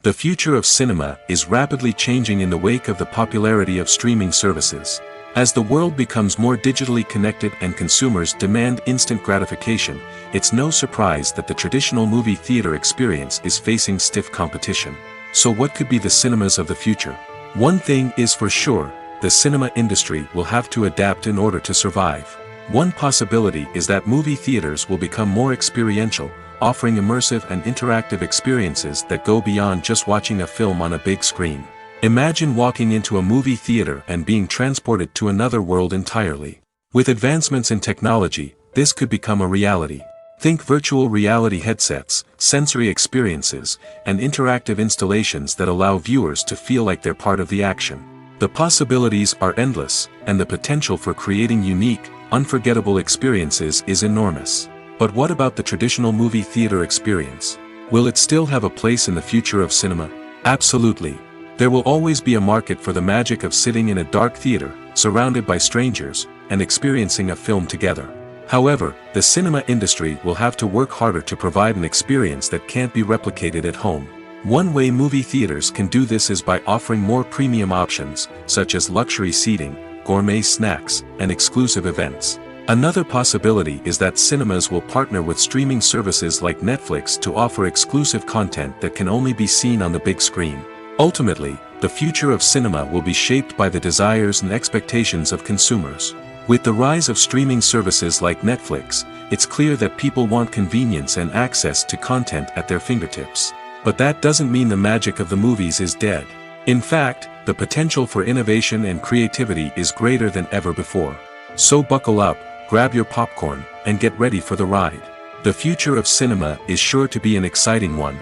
[SPEAKER 1] The future of cinema is rapidly changing in the wake of the popularity of streaming services. As the world becomes more digitally connected and consumers demand instant gratification, it's no surprise that the traditional movie theater experience is facing stiff competition. So what could be the cinemas of the future? One thing is for sure, the cinema industry will have to adapt in order to survive. One possibility is that movie theaters will become more experiential, offering immersive and interactive experiences that go beyond just watching a film on a big screen. Imagine walking into a movie theater and being transported to another world entirely. With advancements in technology, this could become a reality. Think virtual reality headsets, sensory experiences, and interactive installations that allow viewers to feel like they're part of the action. The possibilities are endless, and the potential for creating unique, unforgettable experiences is enormous. But what about the traditional movie theater experience? Will it still have a place in the future of cinema? Absolutely. There will always be a market for the magic of sitting in a dark theater, surrounded by strangers, and experiencing a film together. However, the cinema industry will have to work harder to provide an experience that can't be replicated at home. One way movie theaters can do this is by offering more premium options, such as luxury seating, gourmet snacks, and exclusive events. Another possibility is that cinemas will partner with streaming services like Netflix to offer exclusive content that can only be seen on the big screen. Ultimately, the future of cinema will be shaped by the desires and expectations of consumers. With the rise of streaming services like Netflix, it's clear that people want convenience and access to content at their fingertips. But that doesn't mean the magic of the movies is dead. In fact, the potential for innovation and creativity is greater than ever before. So buckle up, grab your popcorn, and get ready for the ride. The future of cinema is sure to be an exciting one.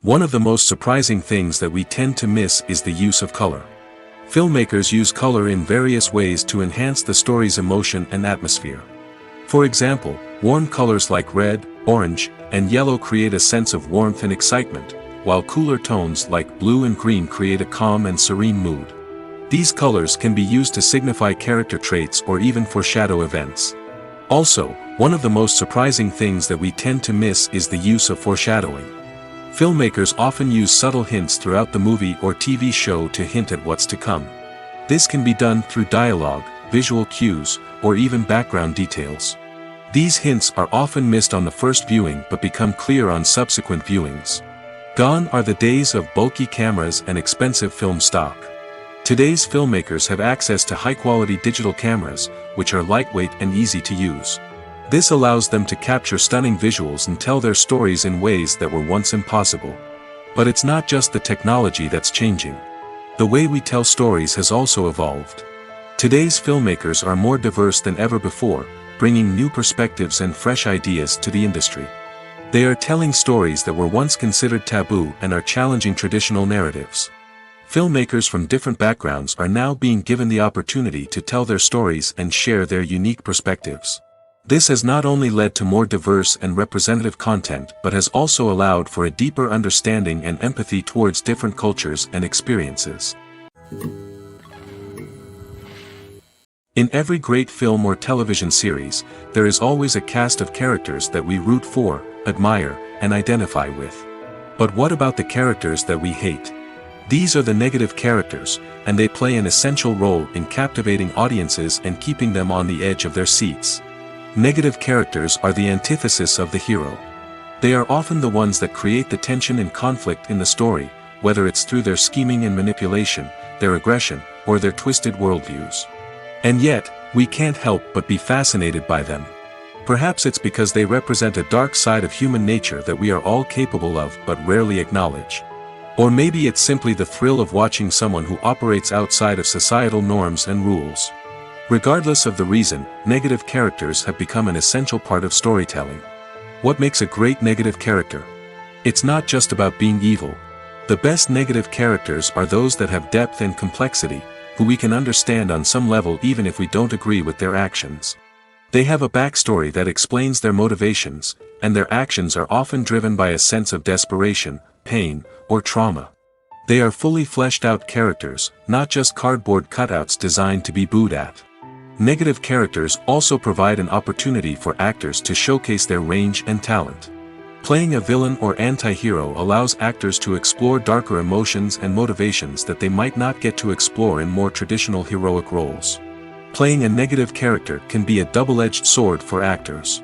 [SPEAKER 1] One of the most surprising things that we tend to miss is the use of color. Filmmakers use color in various ways to enhance the story's emotion and atmosphere. For example, warm colors like red, orange, and yellow create a sense of warmth and excitement, while cooler tones like blue and green create a calm and serene mood. These colors can be used to signify character traits or even foreshadow events. Also, one of the most surprising things that we tend to miss is the use of foreshadowing. Filmmakers often use subtle hints throughout the movie or TV show to hint at what's to come. This can be done through dialogue, visual cues, or even background details. These hints are often missed on the first viewing but become clear on subsequent viewings. Gone are the days of bulky cameras and expensive film stock. Today's filmmakers have access to high-quality digital cameras, which are lightweight and easy to use. This allows them to capture stunning visuals and tell their stories in ways that were once impossible. But it's not just the technology that's changing. The way we tell stories has also evolved. Today's filmmakers are more diverse than ever before, bringing new perspectives and fresh ideas to the industry. They are telling stories that were once considered taboo and are challenging traditional narratives. Filmmakers from different backgrounds are now being given the opportunity to tell their stories and share their unique perspectives. This has not only led to more diverse and representative content but has also allowed for a deeper understanding and empathy towards different cultures and experiences. In every great film or television series, there is always a cast of characters that we root for, admire, and identify with. But what about the characters that we hate? These are the negative characters, and they play an essential role in captivating audiences and keeping them on the edge of their seats. Negative characters are the antithesis of the hero. They are often the ones that create the tension and conflict in the story, whether it's through their scheming and manipulation, their aggression, or their twisted worldviews. And yet, we can't help but be fascinated by them. Perhaps it's because they represent a dark side of human nature that we are all capable of but rarely acknowledge. Or maybe it's simply the thrill of watching someone who operates outside of societal norms and rules. Regardless of the reason, negative characters have become an essential part of storytelling. What makes a great negative character? It's not just about being evil. The best negative characters are those that have depth and complexity, who we can understand on some level even if we don't agree with their actions. They have a backstory that explains their motivations, and their actions are often driven by a sense of desperation, pain, or trauma. They are fully fleshed out characters, not just cardboard cutouts designed to be booed at. Negative characters also provide an opportunity for actors to showcase their range and talent. Playing a villain or anti-hero allows actors to explore darker emotions and motivations that they might not get to explore in more traditional heroic roles. Playing a negative character can be a double-edged sword for actors.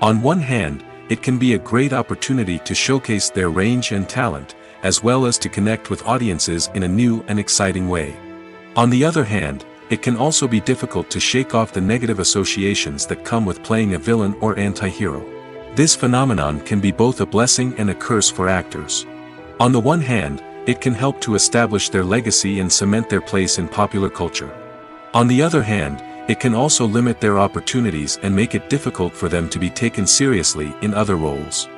[SPEAKER 1] On one hand, it can be a great opportunity to showcase their range and talent, as well as to connect with audiences in a new and exciting way. On the other hand, it can also be difficult to shake off the negative associations that come with playing a villain or anti-hero. This phenomenon can be both a blessing and a curse for actors. On the one hand, it can help to establish their legacy and cement their place in popular culture. On the other hand, it can also limit their opportunities and make it difficult for them to be taken seriously in other roles.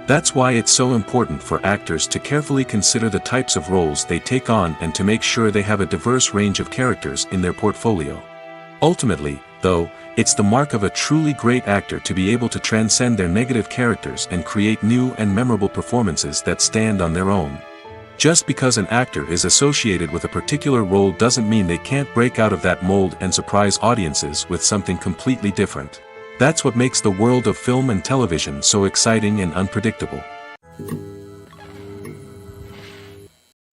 [SPEAKER 1] That's why it's so important for actors to carefully consider the types of roles they take on and to make sure they have a diverse range of characters in their portfolio. Ultimately, though, it's the mark of a truly great actor to be able to transcend their negative characters and create new and memorable performances that stand on their own. Just because an actor is associated with a particular role doesn't mean they can't break out of that mold and surprise audiences with something completely different. That's what makes the world of film and television so exciting and unpredictable.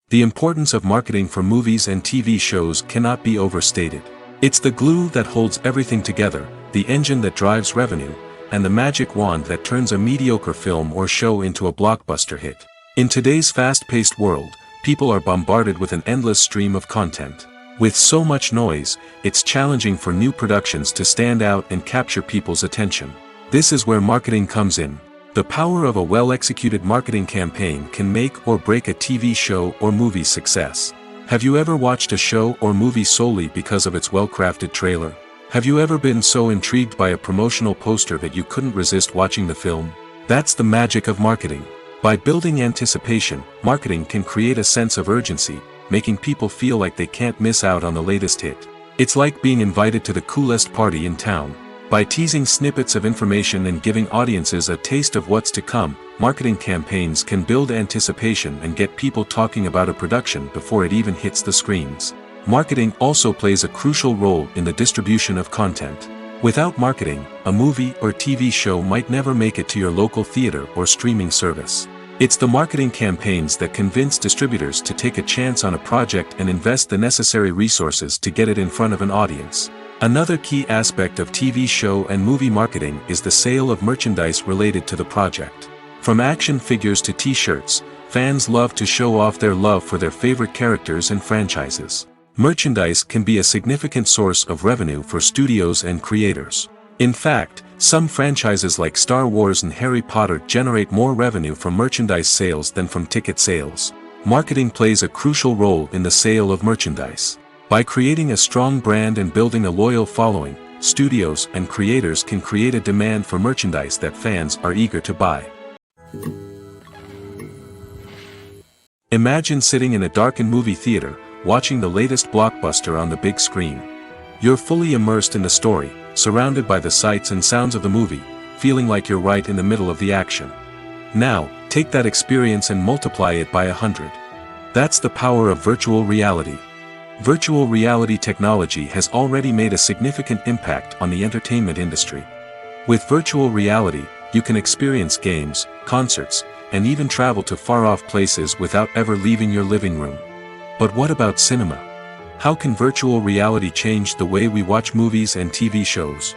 [SPEAKER 1] The importance of marketing for movies and TV shows cannot be overstated. It's the glue that holds everything together, the engine that drives revenue, and the magic wand that turns a mediocre film or show into a blockbuster hit. In today's fast-paced world, people are bombarded with an endless stream of content. With so much noise, it's challenging for new productions to stand out and capture people's attention. This is where marketing comes in. The power of a well-executed marketing campaign can make or break a TV show or movie's success. Have you ever watched a show or movie solely because of its well-crafted trailer? Have you ever been so intrigued by a promotional poster that you couldn't resist watching the film? That's the magic of marketing. By building anticipation, marketing can create a sense of urgency, making people feel like they can't miss out on the latest hit. It's like being invited to the coolest party in town. By teasing snippets of information and giving audiences a taste of what's to come, marketing campaigns can build anticipation and get people talking about a production before it even hits the screens. Marketing also plays a crucial role in the distribution of content. Without marketing, a movie or TV show might never make it to your local theater or streaming service. It's the marketing campaigns that convince distributors to take a chance on a project and invest the necessary resources to get it in front of an audience. Another key aspect of TV show and movie marketing is the sale of merchandise related to the project. From action figures to t-shirts, fans love to show off their love for their favorite characters and franchises. Merchandise can be a significant source of revenue for studios and creators. In fact, some franchises like Star Wars and Harry Potter generate more revenue from merchandise sales than from ticket sales. Marketing plays a crucial role in the sale of merchandise. By creating a strong brand and building a loyal following, studios and creators can create a demand for merchandise that fans are eager to buy. Imagine sitting in a darkened movie theater, watching the latest blockbuster on the big screen. You're fully immersed in the story, surrounded by the sights and sounds of the movie, feeling like you're right in the middle of the action. Now, take that experience and multiply it by 100. That's the power of virtual reality. Virtual reality technology has already made a significant impact on the entertainment industry. With virtual reality, you can experience games, concerts, and even travel to far-off places without ever leaving your living room. But what about cinema? How can virtual reality change the way we watch movies and TV shows?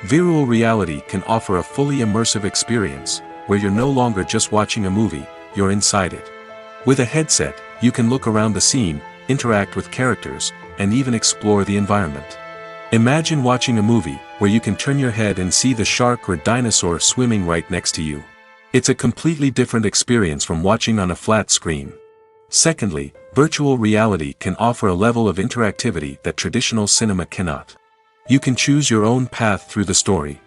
[SPEAKER 1] Virtual reality can offer a fully immersive experience, where you're no longer just watching a movie, you're inside it. With a headset, you can look around the scene, interact with characters, and even explore the environment. Imagine watching a movie where you can turn your head and see the shark or dinosaur swimming right next to you. It's a completely different experience from watching on a flat screen. Secondly, virtual reality can offer a level of interactivity that traditional cinema cannot. You can choose your own path through the story.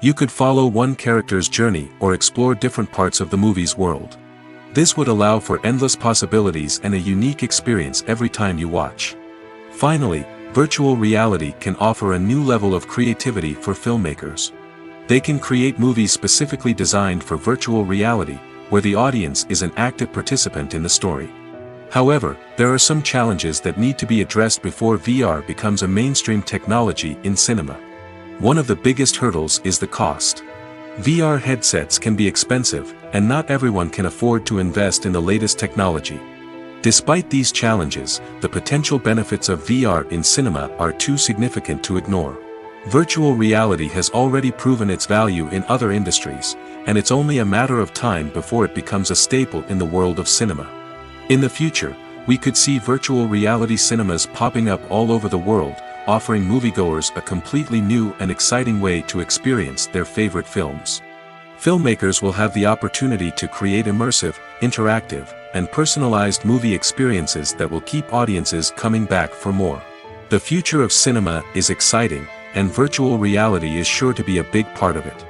[SPEAKER 1] You could follow one character's journey or explore different parts of the movie's world. This would allow for endless possibilities and a unique experience every time you watch. Finally, virtual reality can offer a new level of creativity for filmmakers. They can create movies specifically designed for virtual reality, where the audience is an active participant in the story. However, there are some challenges that need to be addressed before VR becomes a mainstream technology in cinema. One of the biggest hurdles is the cost. VR headsets can be expensive, and not everyone can afford to invest in the latest technology. Despite these challenges, the potential benefits of VR in cinema are too significant to ignore. Virtual reality has already proven its value in other industries, and it's only a matter of time before it becomes a staple in the world of cinema. In the future, we could see virtual reality cinemas popping up all over the world, offering moviegoers a completely new and exciting way to experience their favorite films. Filmmakers will have the opportunity to create immersive, interactive, and personalized movie experiences that will keep audiences coming back for more. The future of cinema is exciting, and virtual reality is sure to be a big part of it.